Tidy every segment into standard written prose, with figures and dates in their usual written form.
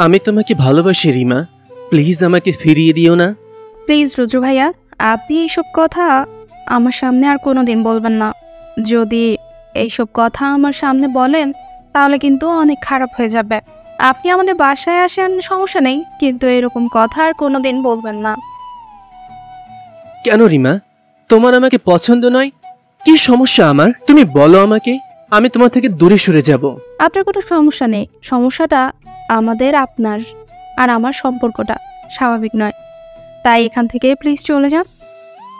আমি তোমাকে ভালোবাসি রিমা, প্লিজ আমাকে ফিরিয়ে দিও না। প্লিজ রুদ্র ভাইয়া, আপনি এইসব কথা আমার সামনে আর কোনোদিন বলবেন না। যদি এইসব কথা আমার সামনে বলেন তাহলে কিন্তু অনেক খারাপ হয়ে যাবে। আপনি আমাদের বাসায় আসেন, সমস্যা নেই, কিন্তু এরকম কথা আর কোনোদিন বলবেন না। কেন রিমা, তোমার আমাকে পছন্দ নয়? কি সমস্যা আমার, তুমি বলো আমাকে, আমি তোমার থেকে দূরে সরে যাব। আপনার কোনো সমস্যা নেই, সমস্যাটা আমাদের আপনার আর আমার সম্পর্কটা স্বাভাবিক নয়, তাই এখান থেকে প্লিজ চলে যান।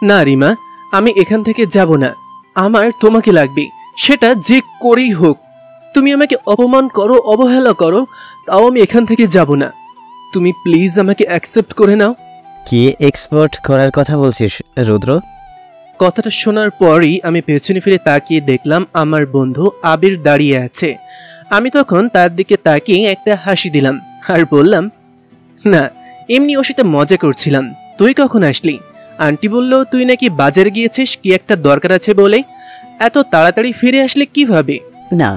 না রিমা, আমি এখান থেকে যাব না। আমার তোমাকে লাগবে, সেটা যে করেই হোক। তুমি আমাকে অপমান করো, অবহেলা করো, তাও আমি এখান থেকে যাব না। তুমি প্লিজ আমাকে অ্যাকসেপ্ট করে নাও। কি এক্সপোর্ট করার কথা বলছিস রুদ্র? কথাটা শোনার পরই আমি পেছনে ফিরে তাকিয়ে দেখলাম আমার বন্ধু আবির দাঁড়িয়ে আছে। আমি তখন তার দিকে তাকিয়ে একটা হাসি দিলাম আর বললাম, না, এমনি ওর সাথে মজা করছিলাম। তুই কখন আসলি? আন্টি বলল তুই নাকি বাজারে গিয়েছিস, কি একটা দরকার আছে বলে। এত তাড়াতাড়ি ফিরে আসলে কিভাবে? না,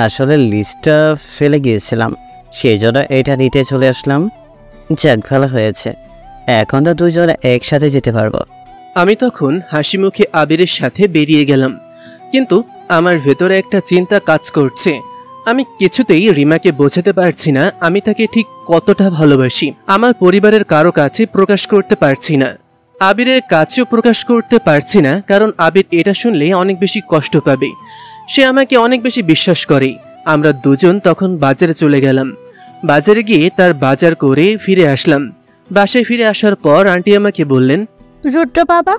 আসলে লিস্টটা ফেলে গিয়েছিলাম, সেই জন্য এটা দিতে চলে আসলাম। যাক, ভালো হয়েছে, এখন তো দুজনে একসাথে যেতে পারবো। আমি তখন হাসি মুখে আবিরের সাথে বেরিয়ে গেলাম, কিন্তু আমার ভেতরে একটা চিন্তা কাজ করছে। আমি কিছুতেই রিমাকে বোঝাতে পারছি না আমি তাকে ঠিক কতটা ভালোবাসি। আমার পরিবারের কারো কাছে প্রকাশ করতে পারছি না, আবিরের কাছেও প্রকাশ করতে পারছি না, কারণ আবির এটা শুনলে অনেক বেশি কষ্ট পাবে। সে আমাকে অনেক বেশি বিশ্বাস করে। আমরা দুজন তখন বাজারে চলে গেলাম। বাজারে গিয়ে তার বাজার করে ফিরে আসলাম। বাসায় ফিরে আসার পর আন্টি আমাকে বললেন, রুদ্র বাবা,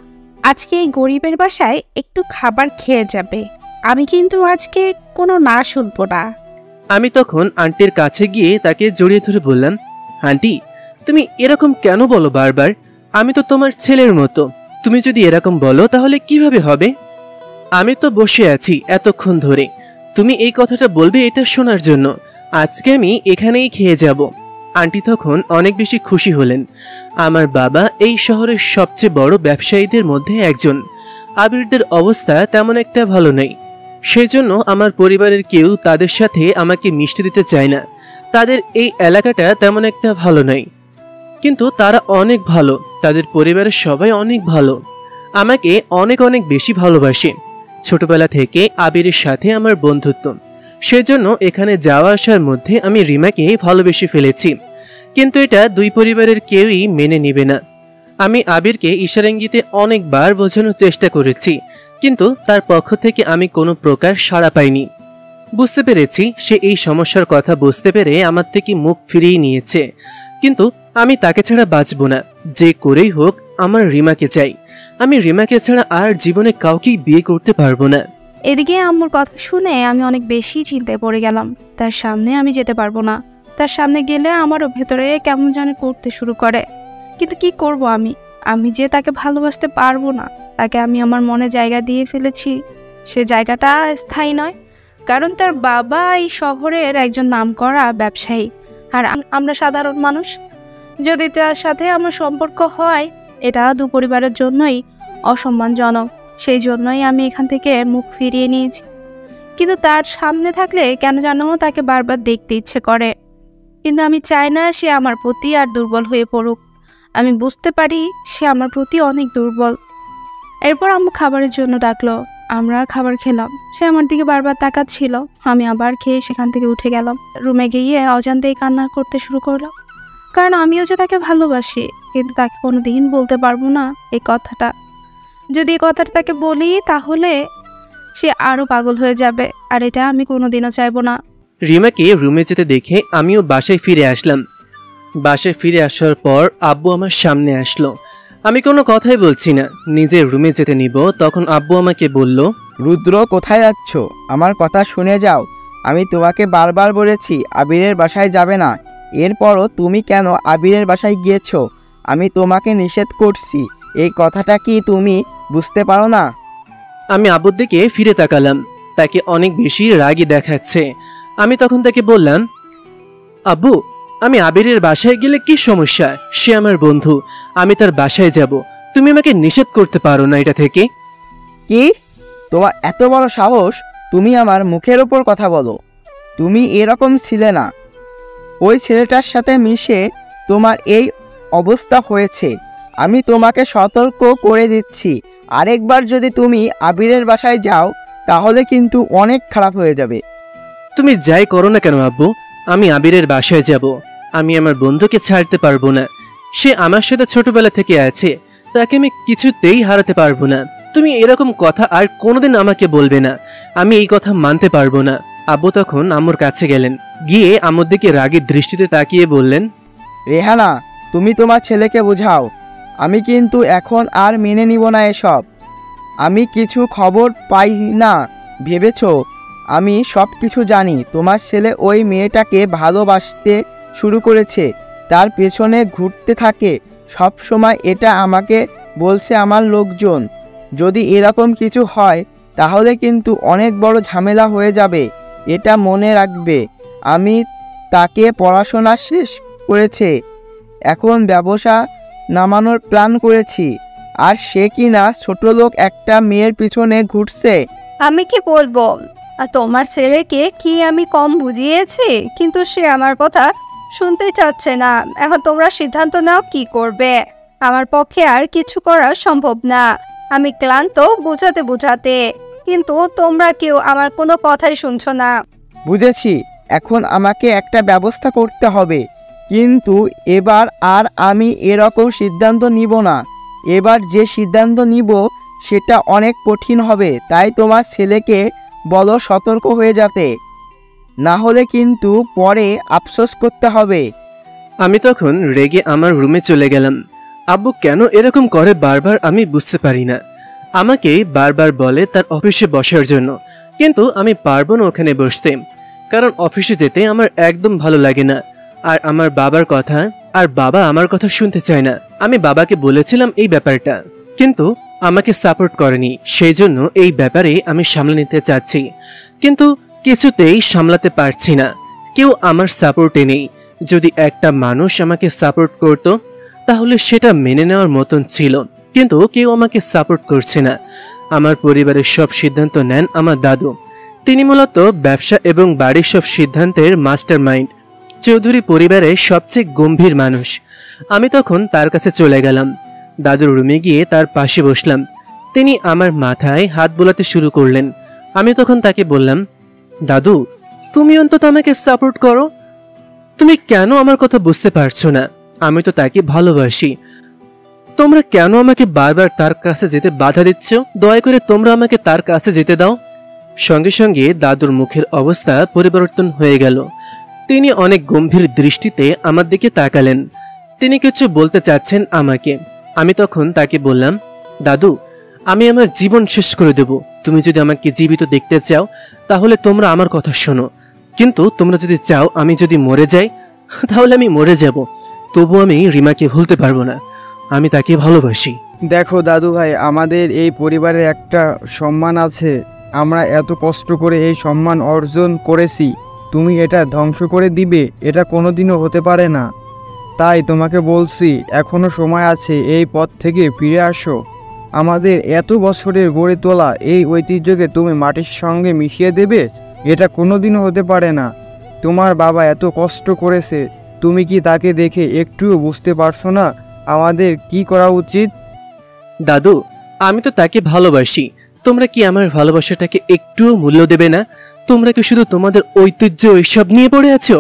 আজকে এই গরিবের বাসায় একটু খাবার খেয়ে যাবে। আমি কিন্তু আজকে কোনো না শুনবো না। আমি তখন আন্টির কাছে গিয়ে তাকে জড়িয়ে ধরে বললাম, আন্টি, তুমি এরকম কেন বলো বারবার? আমি তো তোমার ছেলের মতো। তুমি যদি এরকম বলো তাহলে কিভাবে হবে? আমি তো বসে আছি এতক্ষণ ধরে, তুমি এই কথাটা বলবে এটা শোনার জন্য। আজকে আমি এখানেই খেয়ে যাব। আন্টি তখন অনেক বেশি খুশি হলেন। আমার বাবা এই শহরের সবচেয়ে বড় ব্যবসায়ীদের মধ্যে একজন। আবিরদের অবস্থা তেমন একটা ভালো নেই, সেজন্য আমার পরিবারের কেউ তাদের সাথে আমাকে মিশতে দিতে চায় না। তাদের এই এলাকাটা তেমন একটা ভালো নয়, কিন্তু তারা অনেক ভালো। তাদের পরিবারের সবাই অনেক ভালো, আমাকে অনেক অনেক বেশি ভালোবাসে। ছোটবেলা থেকে আবিরের সাথে আমার বন্ধুত্ব, সেজন্য এখানে যাওয়া আসার মধ্যে আমি রিমাকে ভালোবেসে ফেলেছি। কিন্তু এটা দুই পরিবারের কেউই মেনে নেবে না। আমি আবিরকে ইশারাঙ্গিতে অনেকবার বোঝানোর চেষ্টা করেছি, কিন্তু তার পক্ষ থেকে আমি কোনো প্রকার সাড়া পাইনি। বুঝতে পেরেছি সে এই সমস্যার কথা বুঝতে পেরে আমার থেকে মুখ ফিরিয়ে নিয়েছে, কিন্তু আমি তাকে ছাড়া বাঁচব না। যে করেই হোক আমার রিমাকে চাই। আমি রিমাকে ছাড়া আর জীবনে কাউকেই বিয়ে করতে পারবো না। এদিকে আম্মুর কথা শুনে আমি অনেক বেশি চিন্তায় পড়ে গেলাম। তার সামনে আমি যেতে পারবো না, তার সামনে গেলে আমারও ভেতরে কেমন জানি করতে শুরু করে। কিন্তু কি করব আমি যে তাকে ভালোবাসতে পারবো না। তাকে আমি আমার মনে জায়গা দিয়ে ফেলেছি, সে জায়গাটা স্থায়ী নয়, কারণ তার বাবা এই শহরের একজন নামকরা ব্যবসায়ী, আর আমরা সাধারণ মানুষ। যদি তার সাথে আমার সম্পর্ক হয়, এটা দু পরিবারের জন্যই অসম্মানজনক। সেই জন্যই আমি এখান থেকে মুখ ফিরিয়ে নিয়েছি। কিন্তু তার সামনে থাকলে কেন জানো তাকে বারবার দেখতে ইচ্ছে করে, কিন্তু আমি চাই না সে আমার প্রতি আর দুর্বল হয়ে পড়ুক। আমি বুঝতে পারি সে আমার প্রতি অনেক দুর্বল। এরপর আম্মু খাবারের জন্য ডাকলো, আমরা খাবার খেলাম। সে আমার দিকে বারবার তাকাচ্ছিল। আমি আবার খেয়ে সেখান থেকে উঠে গেলাম। রুমে গিয়ে অজান্তেই কান্না করতে শুরু করলাম, কারণ আমিও যে তাকে ভালোবাসি, কিন্তু তাকে কোনোদিন বলতে পারবো না এই কথাটা। যদি এই কথাটা তাকে বলি তাহলে সে আরো পাগল হয়ে যাবে, আর এটা আমি কোনোদিনও চাইবো না। রিমাকে রুমে যেতে দেখে আমিও বাসায় ফিরে আসলাম। বাসায় ফিরে আসার পর আব্বু আমার সামনে আসলো। আমি কোনো কথাই বলছি না, নিজের রুমে যেতে নিব, তখন আব্বু আমাকে বলল, রুদ্র, কোথায় যাচ্ছ? আমার কথা শুনে যাও। আমি তোমাকে বারবার বলেছি আবিরের বাসায় যাবে না, এরপরও তুমি কেন আবিরের বাসায় গিয়েছো? আমি তোমাকে নিষেধ করছি, এই কথাটা কি তুমি বুঝতে পারো না? আমি আব্বুর দিকে ফিরে তাকালাম, তাকে অনেক বেশি রাগী দেখাচ্ছে। আমি তখন তাকে বললাম, আব্বু, আমি আবিরের বাসায় গেলে কি সমস্যা? সে আমার বন্ধু, আমি তার বাসায় যাব। তুমি আমাকে নিষেধ করতে পারো না এটা থেকে। কি? তোমার এত বড় সাহস? তুমি আমার মুখের ওপর কথা বলো? তুমি এরকম ছিলে না। ওই ছেলেটার সাথে মিশে তোমার এই অবস্থা হয়েছে। আমি তোমাকে সতর্ক করে দিচ্ছি, আরেকবার যদি তুমি আবিরের বাসায় যাও তাহলে কিন্তু অনেক খারাপ হয়ে যাবে। তুমি যাই করো না কেন আব্বু, আমি আবিরের বাসায় যাব। আমি আমার বন্ধুকে ছাড়তে পারবো না। সে আমার সাথে ছোটবেলা থেকে আছে, তাকে আমি কিছুতেই হারাতে পারবো না। তুমি এরকম কথা আর কোনোদিন আমাকে বলবে না, আমি এই কথা মানতে পারবো না। আব্বু তখন আম্মুর কাছে গেলেন, গিয়ে আম্মুর দিকে রাগী দৃষ্টিতে তাকিয়ে বললেন, রেহানা, তুমি তোমার ছেলেকে বোঝাও। আমি কিন্তু এখন আর মেনে নিব না এসব। আমি কিছু খবর পাই না ভেবেছো আমি সব কিছু জানি। তোমার ছেলে ওই মেয়েটাকে ভালোবাসতে শুরু করেছে, তার পেছনে ঘুরতে থাকে সব সময়। এটা আমাকে বলছে আমার লোকজন। যদি এরকম কিছু হয় তাহলে কিন্তু অনেক বড় ঝামেলা হয়ে যাবে, এটা মনে রাখবে। আমি তাকে পড়াশোনা শেষ করেছে, এখন ব্যবসা নামানোর প্ল্যান করেছি, আর সে কিনা ছোট লোক একটা মেয়ের পিছনে ঘুরছে। আমি কি বলবো? আর তোমার ছেলেকে কি আমি কম বুঝিয়েছি? কিন্তু সে আমার কথা শুনতে চাচ্ছে না। এখন তোমরা সিদ্ধান্ত নাও কি করবে। আমার পক্ষে আর কিছু করা সম্ভব না। আমি ক্লান্ত বোঝাতে বোঝাতে, কিন্তু তোমরা কেউ আমার কোনো কথাই শুনছো না। বুঝেছি, এখন আমাকে একটা ব্যবস্থা করতে হবে, কিন্তু এবার আর আমি এরকম সিদ্ধান্ত নিব না। এবার যে সিদ্ধান্ত নিব সেটা অনেক কঠিন হবে, তাই তোমার ছেলেকে বলো সতর্ক হয়ে যেতে, না হলে কিন্তু পরে আফসোস করতে হবে। আমি তখন রেগে আমার রুমে চলে গেলাম। আব্বু কেন এরকম করে বারবার আমি বুঝতে পারি না। আমাকে বারবার বলে তার অফিসে বসার জন্য, কিন্তু আমি পারবো না ওখানে বসতে, কারণ অফিসে যেতে আমার একদম ভালো লাগে না। আর আমার বাবার কথা, আর বাবা আমার কথা শুনতে চায় না। আমি বাবাকে বলেছিলাম এই ব্যাপারটা, কিন্তু আমাকে সাপোর্ট করেনি। সেই জন্য এই ব্যাপারে আমি সামলে নিতে চাচ্ছি, কিন্তু কিছুতেই সামলাতে পারছি না। কেউ আমার সাপোর্টে নেই। যদি একটা মানুষ আমাকে সাপোর্ট করতো তাহলে সেটা মেনে নেওয়ার মতন ছিল, কিন্তু কেউ আমাকে সাপোর্ট করছে না। আমার পরিবারের সব সিদ্ধান্ত নেন আমার দাদু। তিনি মূলত ব্যবসা এবং বাড়ির সব সিদ্ধান্তের মাস্টার মাইন্ড। চৌধুরী পরিবারের সবচেয়ে গম্ভীর মানুষ। আমি তখন তার কাছে চলে গেলাম। দাদুর রুমে গিয়ে তার পাশে বসলাম। তিনি আমার মাথায় হাত বোলাতে শুরু করলেন। আমি তখন তাকে বললাম, দাদু, তুমি অন্তত আমাকে সাপোর্ট করো। তুমি কেন আমার কথা বুঝতে পারছো না? আমি তো তাকে ভালোবাসি। তোমরা কেন আমাকে বারবার তার কাছে যেতে বাধা দিচ্ছ? দয়া করে তোমরা আমাকে তার কাছে যেতে দাও। সঙ্গে সঙ্গে দাদুর মুখের অবস্থা পরিবর্তন হয়ে গেল। তিনি অনেক গম্ভীর দৃষ্টিতে আমার দিকে তাকালেন। তিনি কিছু বলতে চাচ্ছেন আমাকে। আমি তখন তাকে বললাম, দাদু, আমি আমার জীবন শেষ করে দেব। তুমি যদি আমাকে জীবিত দেখতে চাও তাহলে তোমরা আমার কথা শোনো, কিন্তু তোমরা যদি চাও আমি যদি মরে যাই তাহলে আমি মরে যাব। তবু আমি রিমাকে ভুলতে পারবো না। আমি তাকে ভালোবাসি। দেখো দাদু ভাই, আমাদের এই পরিবারের একটা সম্মান আছে। আমরা এত কষ্ট করে এই সম্মান অর্জন করেছি, তুমি এটা ধ্বংস করে দিবে? এটা কোনোদিনও হতে পারে না। তাই তোমাকে বলছি, এখনো সময় আছে, এই পথ থেকে ফিরে আসো। আমাদের এত বছরের গড়ে তোলা এই ঐতিহ্যকে তুমি মাটির সঙ্গে মিশিয়ে দেবে? এটা কোনোদিনও হতে পারে না। তোমার বাবা এত কষ্ট করেছে, তুমি কি তাকে দেখে একটুও বুঝতে পারছো না আমাদের কি করা উচিত? দাদু, আমি তো তাকে ভালোবাসি। তোমরা কি আমার ভালোবাসাটাকে একটুও মূল্য দেবে না? তোমরা কি শুধু তোমাদের ঐতিহ্য এইসব নিয়ে পড়ে আছো?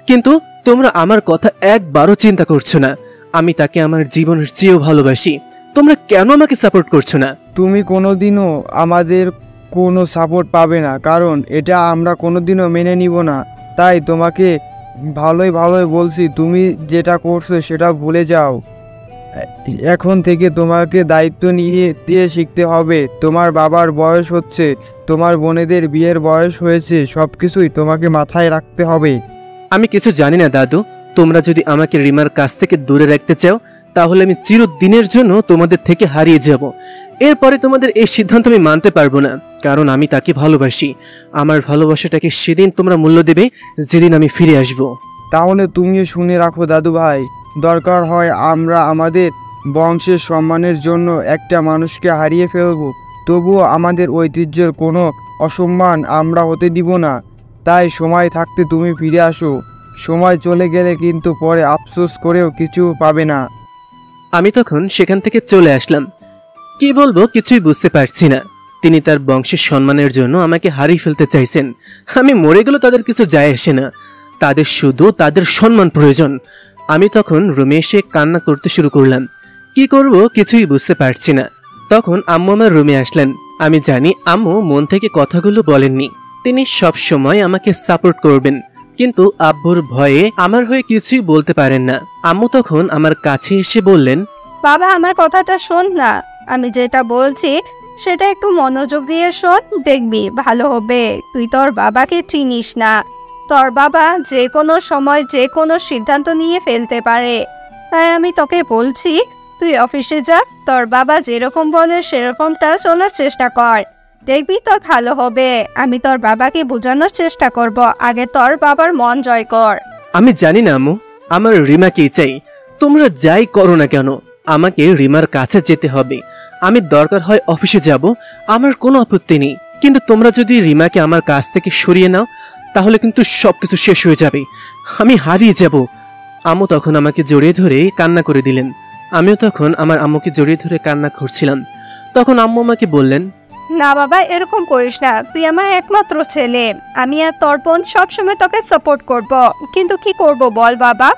কিন্তু তোমরা আমার কথা একবারও চিন্তা করছো না। আমি তাকে আমার জীবনের চেয়েও ভালোবাসি। তোমরা কেন আমাকে সাপোর্ট করছো না? তুমি কোনোদিনও আমাদের কোনো সাপোর্ট পাবে না, কারণ এটা আমরা কোনোদিনও মেনে নিব না। তাই তোমাকে ভালোই বলছি, তুমি যেটা করছো সেটা ভুলে যাও। এখন থেকে তোমাকে দায়িত্ব দিয়ে শিখতে হবে। তোমার বাবার বয়স হচ্ছে, তোমার বোনেদের বিয়ের বয়স হয়েছে, সব কিছুই তোমাকে মাথায় রাখতে হবে। আমি কিছু জানি না দাদু। তোমরা যদি আমাকে রিমার কাছ থেকে দূরে রাখতে চাও তাহলে আমি চিরদিনের জন্য তোমাদের থেকে হারিয়ে যাব। এরপরে তোমাদের এই সিদ্ধান্ত আমি মানতে পারবো না, কারণ আমি তাকে ভালোবাসি। আমার ভালোবাসাটাকে সেদিন তোমরা মূল্য দেবে যেদিন আমি ফিরে আসব। তাহলে তুমিও শুনে রাখো দাদু ভাই, দরকার হয় আমরা আমাদের বংশের সম্মানের জন্য একটা মানুষকে হারিয়ে ফেলব, তবুও আমাদের ঐতিহ্যের কোনো অসম্মান আমরা হতে দিব না। তাই সময় থাকতে তুমি ফিরে আসো। সময় চলে গেলে কিন্তু পরে আফসোস করেও কিছু পাবে না। আমি তখন সেখান থেকে চলে আসলাম। কি বলবো কিছুই বুঝতে পারছি না। তিনি তার বংশের সম্মানের জন্য আমাকে হারিয়ে ফেলতে চাইছেন। আমি মরে গেলেও তাদের কিছু যায় আসে না, তাদের শুধু তাদের সম্মান প্রয়োজন। আমি তখন রুমে এসে কান্না করতে শুরু করলাম। কি করব কিছুই বুঝতে পারছি না। তখন আম্মু আমার রুমে আসলেন। আমি জানি আম্মু মন থেকে কথাগুলো বলেননি, তিনি সব সময় আমাকে সাপোর্ট করবেন, কিন্তু আব্বুর ভয়ে আমার হয়ে কিছুই বলতে পারেন না। আম্মু তখন আমার কাছে এসে বললেন, বাবা আমার কথাটা শোন না, আমি যেটা বলছি সেটা একটু মনোযোগ দিয়ে শোন, দেখবি ভালো হবে। তুই তোর বাবাকে চিনিস না, তোর বাবা যে কোনো সময় যে কোনো সিদ্ধান্ত নিয়ে ফেলতে পারে। তাই আমি তোকে বলছি তুই অফিসে যা, তোর বাবা যেরকম বলে সেরকমটা চলার চেষ্টা কর, দেখবি তোর ভালো হবে। আমি তোর বাবাকে বোঝানোর চেষ্টা করব, আগে তোর বাবার মন জয় কর। আমি জানি না আম্মু, আমার রিমাকেই চাই। তোমরা যাই করো না কেন আমাকে রিমার কাছে যেতে হবে। আমি দরকার হয় অফিসে যাব, আমার কোনো আপত্তি নেই, কিন্তু তোমরা যদি রিমাকে আমার কাছ থেকে সরিয়ে নাও তাহলে কিন্তু সবকিছু শেষ হয়ে যাবে, আমি হারিয়ে যাব। আম্মু তখন আমাকে জড়িয়ে ধরে কান্না করে দিলেন। আমিও তখন আমার আম্মুকে জড়িয়ে ধরে কান্না করছিলাম। তখন আম্মু আমাকে বললেন, না বাবা এরকম করিস না, তুই আমার একমাত্র ছেলে, আমি আর তোর বোন সবসময় তোকে সাপোর্ট করব। কিন্তু কি করব বল বাবা,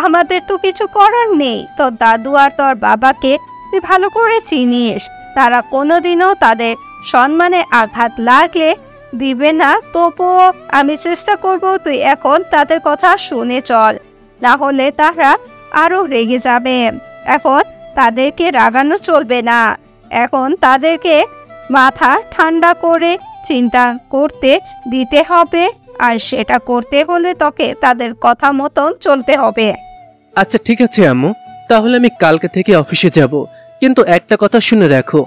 আমাদের তো কিছু করার নেই। তোর দাদু আর তোর বাবাকে তুই ভালো করে চিনিস, তারা কোনোদিনও তাদের সম্মানে আঘাত লাগলে দিবে না। তবুও আমি চেষ্টা করব তুই এখন তাদের কথা শুনে চল, না হলে তারা আরো রেগে যাবে। এখন তাদেরকে রাগানো চলবে না, এখন তাদেরকে মাথা ঠান্ডা করে চিন্তা করতে দিতে হবে, আর সেটা করতে হলে তোকে তাদের কথা মতন চলতে হবে। আচ্ছা ঠিক আছে আম্মু, তাহলে আমি কালকে থেকে অফিসে যাব। কিন্তু একটা কথা শুনে রাখো,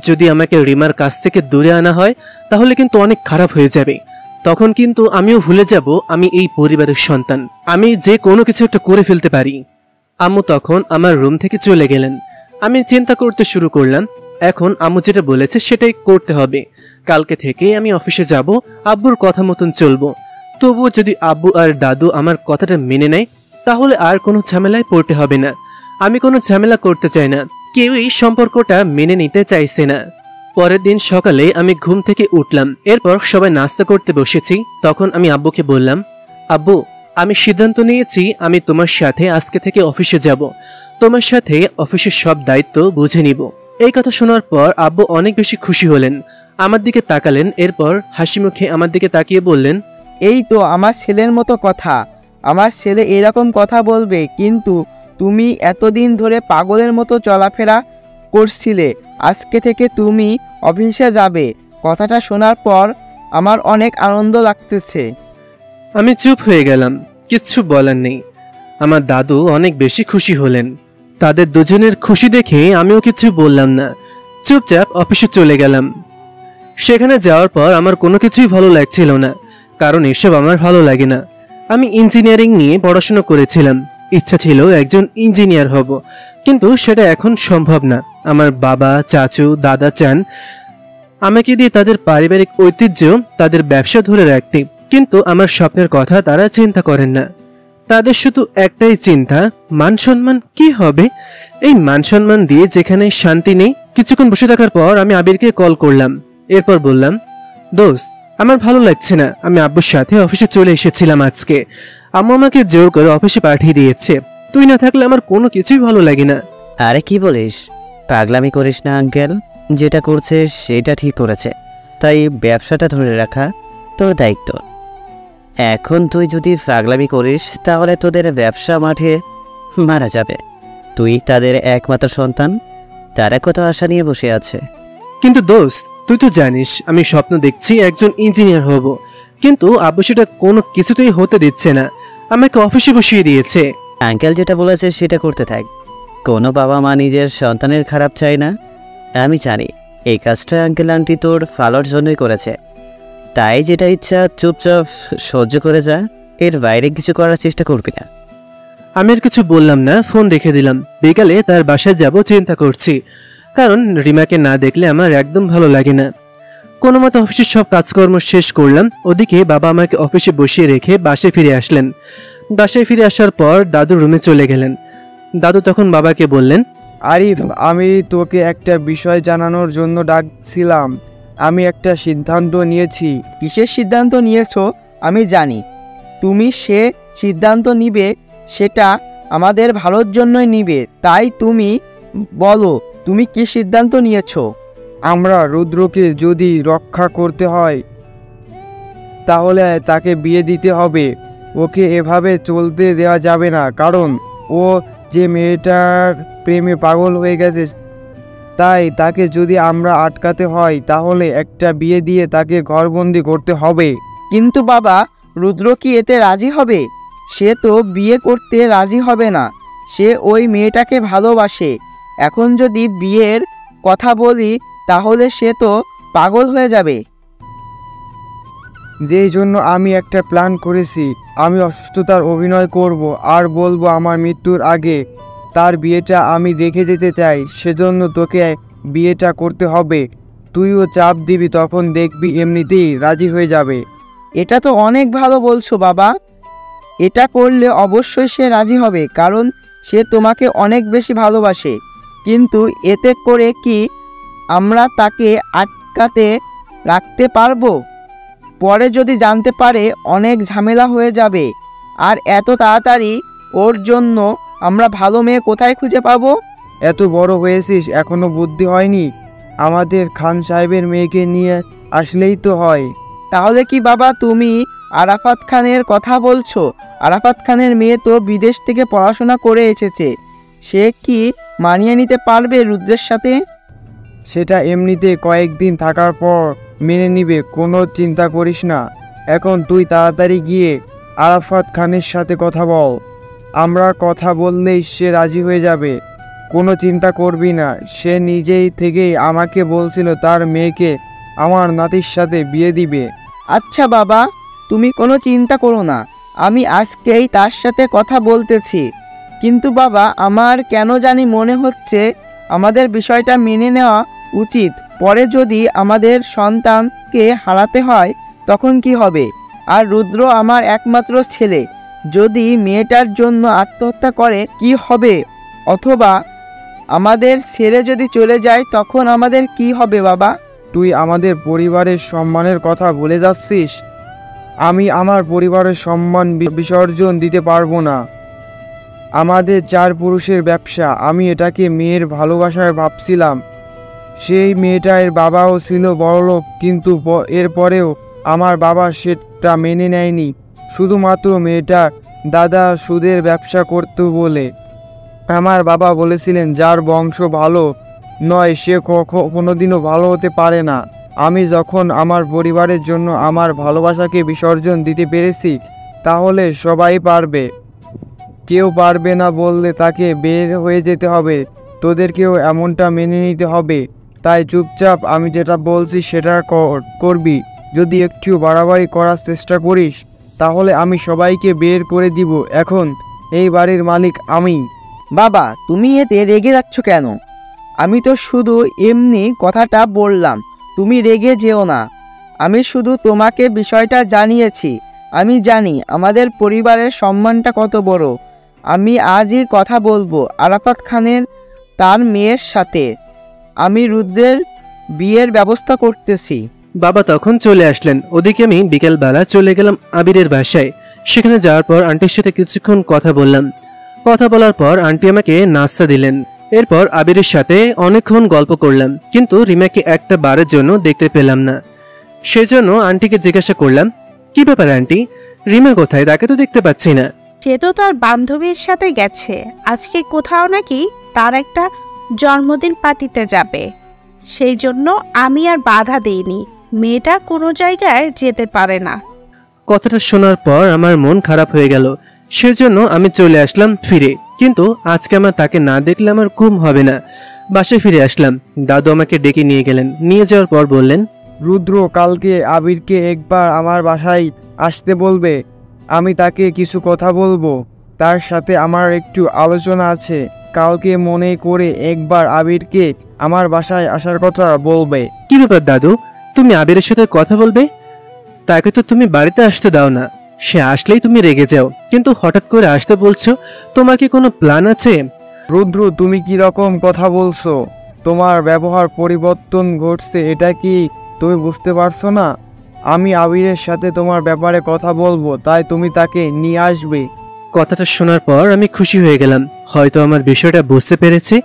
যদি আমাকে রিমার কাছ থেকে দূরে আনা হয় তাহলে কিন্তু অনেক খারাপ হয়ে যাবে। তখন কিন্তু আমিও ভুলে যাব আমি এই পরিবারের সন্তান, আমি যে কোনো কিছু একটা করে ফেলতে পারি। আম্মু তখন আমার রুম থেকে চলে গেলেন। আমি চিন্তা করতে শুরু করলাম, এখন আম্মু যেটা বলেছে সেটাই করতে হবে। কালকে থেকে আমি অফিসে যাব, আব্বুর কথা মতন চলবো। তবুও যদি আব্বু আর দাদু আমার কথাটা মেনে নেয় তাহলে আর কোনো ঝামেলায় পড়তে হবে না। আমি কোনো ঝামেলা করতে চাই না, কেউই সম্পর্কটা মেনে নিতে চাইছে না। পরের দিন সকালে আমি ঘুম থেকে উঠলাম, এরপর সবাই নাস্তা করতে বসেছি। তখন আমি আব্বুকে বললাম, আব্বু আমি সিদ্ধান্ত নিয়েছি আমি তোমার সাথে আজকে থেকে অফিসে যাব, তোমার সাথে অফিসের সব দায়িত্ব বুঝে নিব। এই কথা শোনার পর আব্বু অনেক বেশি খুশি হলেন, আমার দিকে তাকালেন, এরপর হাসি মুখে আমার দিকে তাকিয়ে বললেন, এই তো আমার ছেলের মতো কথা, আমার ছেলে এরকম কথা বলবে। কিন্তু তুমি এতদিন ধরে পাগলের মতো চলাফেরা করছিলে, আজকে থেকে তুমি অফিসে যাবে। কথাটা শোনার পর আমার অনেক আনন্দ লাগতেছে। আমি চুপ হয়ে গেলাম, কিচ্ছু বলার নেই। আমার দাদু অনেক বেশি খুশি হলেন, তাদের দুজনের খুশি দেখে আমিও কিছু বললাম না, চুপচাপ অফিসে চলে গেলাম। সেখানে যাওয়ার পর আমার কোনো কিছুই ভালো লাগছিল না, কারণ এসব আমার ভালো লাগে না। আমি ইঞ্জিনিয়ারিং নিয়ে পড়াশোনা করেছিলাম, ইচ্ছা ছিল একজন ইঞ্জিনিয়ার হব, কিন্তু সেটা এখন সম্ভব না। আমার বাবা চাচু দাদা চান আমাকে দিয়ে তাদের পারিবারিক ঐতিহ্য তাদের ব্যবসা ধরে রাখতে, কিন্তু আমার স্বপ্নের কথা তারা চিন্তা করেন না। তাদের শুধু একটাই চিন্তা, মান সম্মান কি হবে। এই মান সম্মান দিয়ে যেখানে শান্তি নেই। কিছুক্ষণ বসে থাকার পর আমি আবিরকে কল করলাম, এরপর বললাম, দোস্ত আমার ভালো লাগছে না, আমি আব্বুর সাথে অফিসে চলে এসেছিলাম আজকে, আম্মু আমাকে জোর করে অফিসে পাঠিয়ে দিয়েছে, তুই না থাকলে আমার কোনো কিছুই ভালো লাগে না। আরে কি বলিস, পাগলামি করিস না আঙ্কেল, যেটা করছে সেটা ঠিক করেছে, তাই ব্যবসাটা ধরে রাখা তোর দায়িত্ব। এখন তুই যদি পাগলামি করিস তাহলে তোদের ব্যবসা মাঠে মারা যাবে। তুই তাদের একমাত্র সন্তান, তারা কত আশা নিয়ে বসে আছে। কিন্তু দোস্ত তুই তো জানিস আমি স্বপ্ন দেখছি একজন ইঞ্জিনিয়ার হব, কিন্তু আব্বু সেটা কোনো কিছুতেই হতে দিচ্ছে না, আমাকে অফিসে বসিয়ে দিয়েছে। আঙ্কেল যেটা বলেছে সেটা করতে থাক, কোনো বাবা মা নিজের সন্তানের খারাপ চায় না। আমি জানি এই কাজটা আঙ্কেল আন্টি তোর ভালোর জন্যই করেছে, তাই যেটা ইচ্ছা চুপচাপ সহ্য করে যা, এর বাইরে কিছু করার চেষ্টা করবি না। আমি আর কিছু বললাম না, ফোন রেখে দিলাম। বিকালে তার বাসায় যাব চিন্তা করছি, কারণ রিমাকে না দেখলে আমার একদম ভালো লাগে না। কোনো মতো অফিসের সব কাজকর্ম শেষ করলাম, ওদিকে বাবা আমাকে অফিসে বসিয়ে রেখে বাসায় ফিরে আসলেন। বাসায় ফিরে আসার পর দাদু রুমে চলে গেলেন। দাদু তখন বাবাকে বললেন, আরিফ, আমি তোকে একটা বিষয় জানানোর জন্য ডাকছিলাম। আমি একটা সিদ্ধান্ত নিয়েছি। কিসের সিদ্ধান্ত নিয়েছো আমি জানি। তুমি সে সিদ্ধান্ত নিবে, সেটা আমাদের ভালোর জন্যই নিবে। তাই তুমি বলো, তুমি কি সিদ্ধান্ত নিয়েছো? আমরা রুদ্রকে যদি রক্ষা করতে হয় তাহলে তাকে বিয়ে দিতে হবে। ওকে এভাবে চলতে দেওয়া যাবে না, কারণ ও যে মেয়েটার প্রেমে পাগল হয়ে গেছে। তাই তাকে যদি আমরা আটকাতে হয় তাহলে একটা বিয়ে দিয়ে তাকে ঘরবন্দি করতে হবে। কিন্তু বাবা, রুদ্র কি এতে রাজি হবে? সে তো বিয়ে করতে রাজি হবে না। সে ওই মেয়েটাকে ভালোবাসে। এখন যদি বিয়ের কথা বলি তাহলে সে তো পাগল হয়ে যাবে। যেই জন্য আমি একটা প্ল্যান করেছি। আমি অসুস্থতার অভিনয় করব আর বলবো আমার মৃত্যুর আগে তার বিয়েটা আমি দেখে যেতে চাই। সেজন্য তোকে বিয়েটা করতে হবে। তুইও চাপ দিবি, তখন দেখবি এমনিতেই রাজি হয়ে যাবে। এটা তো অনেক ভালো বলছো বাবা। এটা করলে অবশ্যই সে রাজি হবে, কারণ সে তোমাকে অনেক বেশি ভালোবাসে। কিন্তু এতে করে কি আমরা তাকে আটকাতে রাখতে পারবো? পরে যদি জানতে পারে অনেক ঝামেলা হয়ে যাবে। আর এত তাড়াতাড়ি ওর জন্য আমরা ভালো মেয়ে কোথায় খুঁজে পাবো? এত বড় হয়েছিস, এখনো বুদ্ধি হয়নি? আমাদের খান সাহেবের মেয়েকে নিয়ে আসলেই তো হয়। তাহলে কি বাবা তুমি আরাফাত খানের কথা বলছো? আরাফাত খানের মেয়ে তো বিদেশ থেকে পড়াশোনা করে এসেছে। সে কি মানিয়ে নিতে পারবে রুদ্রের সাথে? সেটা এমনিতে কয়েকদিন থাকার পর মেনে নিবে, কোনো চিন্তা করিস না। এখন তুই তাড়াতাড়ি গিয়ে আরাফাত খানের সাথে কথা বল। আমরা কথা বললেই সে রাজি হয়ে যাবে। কোনো চিন্তা করবি না। সে নিজেই থেকেই আমাকে বলছিল তার মেয়েকে আমার নাতির সাথে বিয়ে দিবে। আচ্ছা বাবা, তুমি কোনো চিন্তা করো না। আমি আজকেই তার সাথে কথা বলতেছি। কিন্তু বাবা, আমার কেন জানি মনে হচ্ছে আমাদের বিষয়টা মেনে নেওয়া উচিত। পরে যদি আমাদের সন্তানকে হারাতে হয় তখন কি হবে? আর রুদ্র আমার একমাত্র ছেলে। যদি মেয়েটার জন্য আত্মহত্যা করে কি হবে? অথবা আমাদের ছেড়ে যদি চলে যায় তখন আমাদের কি হবে বাবা? তুই আমাদের পরিবারের সম্মানের কথা ভুলে যাচ্ছিস। আমি আমার পরিবারের সম্মান বিসর্জন দিতে পারবো না। আমাদের 4 পুরুষের ব্যবসা। আমি এটাকে মেয়ের ভালোবাসায় ভাবছিলাম। সেই মেয়েটার বাবাও ছিল বড়লোক, কিন্তু এরপরেও আমার বাবা সেটা মেনে নেয়নি। শুধুমাত্র মেয়েটার দাদা সুদের ব্যবসা করত বলে। আমার বাবা বলেছিলেন যার বংশ ভালো নয় সে কোনোদিনও ভালো হতে পারে না। আমি যখন আমার পরিবারের জন্য আমার ভালোবাসাকে বিসর্জন দিতে পেরেছি তাহলে সবাই পারবে। কেউ পারবে না বললে তাকে বের হয়ে যেতে হবে। তোদেরকেও এমনটা মেনে নিতে হবে। তাই চুপচাপ আমি যেটা বলছি সেটা করবি। যদি একটু বাড়াবাড়ি করার চেষ্টা করিস তাহলে আমি সবাইকে বের করে দিব। এখন এই বাড়ির মালিক আমি। বাবা, তুমি এতে রেগে যাচ্ছ কেন? আমি তো শুধু এমনি কথাটা বললাম, তুমি রেগে যেও না। আমি শুধু তোমাকে বিষয়টা জানিয়েছি। আমি জানি আমাদের পরিবারের সম্মানটা কত বড়। আমি আজই কথা বলবো আরাফাত খানের তার মেয়ের সাথে। আমি রুদ্রের বিয়ের ব্যবস্থা করতেছি। বাবা তখন চলে আসলেন। ওদিকে আমি বিকেলবেলা চলে গেলাম আবিরের বাসায়। সেখানে যাওয়ার পর আন্টির সাথে কিছুক্ষণ কথা বললাম। কথা বলার পর আন্টি আমাকে নাস্তা দিলেন। এরপর আবিরের সাথে অনেকক্ষণ গল্প করলাম, কিন্তু রিমাকে একটা বারের জন্য দেখতে পেলাম না। সেজন্য আন্টিকে জিজ্ঞাসা করলাম, কি ব্যাপার আন্টি, রিমা কোথায়? তাকে তো দেখতে পাচ্ছি না। সে তো তার বান্ধবীর সাথে গেছে। আজকে কোথাও নাকি তার একটা জন্মদিন পার্টিতে যাবে। সেই জন্য আমি আর বাধা দেইনি। মেয়েটা কোনো জায়গায় যেতে পারে না। কথাটা শোনার পর আমার মন খারাপ হয়ে গেল। সেজন্য আমি চলে আসলাম ফিরে। কিন্তু আজকে আমার তাকে না দেখলে আমার ঘুম হবে না। বাসায় ফিরে আসলাম। দাদু আমাকে ডেকে নিয়ে গেলেন। নিয়ে যাওয়ার পর বললেন, রুদ্র কালকে আবিরকে একবার আমার বাসায় আসতে বলবে। আমি তাকে কিছু কথা বলবো। তার সাথে আমার একটু আলোচনা আছে। কালকে মনে করে একবার আবিরকে আমার বাসায় আসার কথা বলবে। কি ব্যাপার দাদু, তুমি আবিরের সাথে কথা বলবে? তাকে তো তুমি বাড়িতে আসতে দাও না। সে আসলেই তুমি রেগে যাও, কিন্তু হঠাৎ করে আসতে বলছো। তোমার কি কোনো প্ল্যান আছে? রুদ্র, তুমি কি রকম কথা বলছো? তোমার ব্যবহার পরিবর্তন ঘটছে, এটা কি তুমি বুঝতে পারছো না? আমি আবিরের সাথে তোমার ব্যাপারে কথা বলবো, তাই তুমি তাকে নিয়ে আসবে। কথাটা শোনার পর আমি খুশি হয়ে গেলাম। হয়তো আমার বিষয়টা বুঝতে পেরেছে,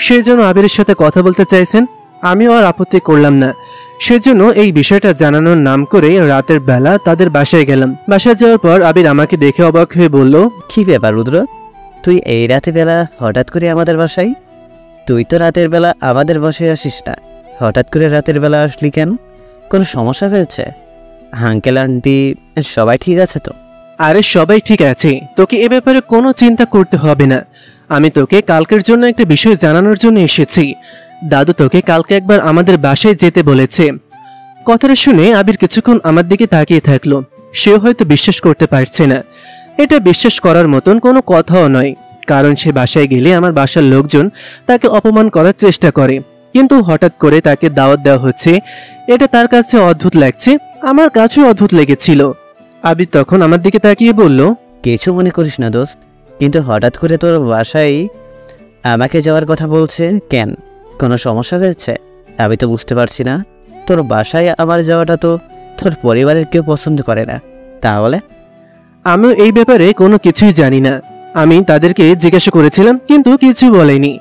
সেই জন্য আবিরের সাথে কথা বলতে চাইছেন। আমিও আর আপত্তি করলাম না। সেজন্য এই বিষয়টা জানানোর নাম করে রাতের বেলা তাদের বাসায় গেলাম। বাসায় যাওয়ার পর আবির আমাকে দেখে অবাক হয়ে বলল, কি ব্যাপার রুদ্র, তুই এই রাতের বেলা হঠাৎ করে আমাদের বাসায়? তুই তো রাতের বেলা আমাদের বাসায় আসিস না, হঠাৎ করে রাতের বেলা আসলি কেন? কোনো সমস্যা হয়েছে? আঙ্কেল আন্টি সবাই ঠিক আছে তো? আরে সবাই ঠিক আছে, তোকে এ ব্যাপারে কোনো চিন্তা করতে হবে না। আমি তোকে কালকের জন্য একটা বিষয় জানানোর জন্য এসেছি। দাদু তোকে কালকে একবার আমাদের বাসায় যেতে বলেছে। কথাটা শুনে আবির কিছুক্ষণ আমার দিকে তাকিয়ে থাকলো। সেও হয়তো বিশ্বাস করতে পারছে না। এটা বিশ্বাস করার মতন কোনো কথাও নয়, কারণ সে বাসায় গেলে আমার বাসার লোকজন তাকে অপমান করার চেষ্টা করে, কিন্তু হঠাৎ করে তাকে দাওয়াত দেওয়া হচ্ছে। এটা তার কাছে অদ্ভুত লাগছে, আমার কাছেও অদ্ভুত লেগেছিল। আবির তখন আমার দিকে তাকিয়ে বলল, কিছু মনে করিস না দোস্ত, কিন্তু হঠাৎ করে তোর বাসায় আমাকে যাওয়ার কথা বলছে কেন? কোনো সমস্যা হয়েছে? আমি তো বুঝতে পারছি না। তোর বাসায় আমার যাওয়াটা তো তোর পরিবারের কেউ পছন্দ করে না, তাহলে? আমিও এই ব্যাপারে কোনো কিছুই জানি না। আমি তাদেরকে জিজ্ঞাসা করেছিলাম, কিন্তু কিছু বলেনি।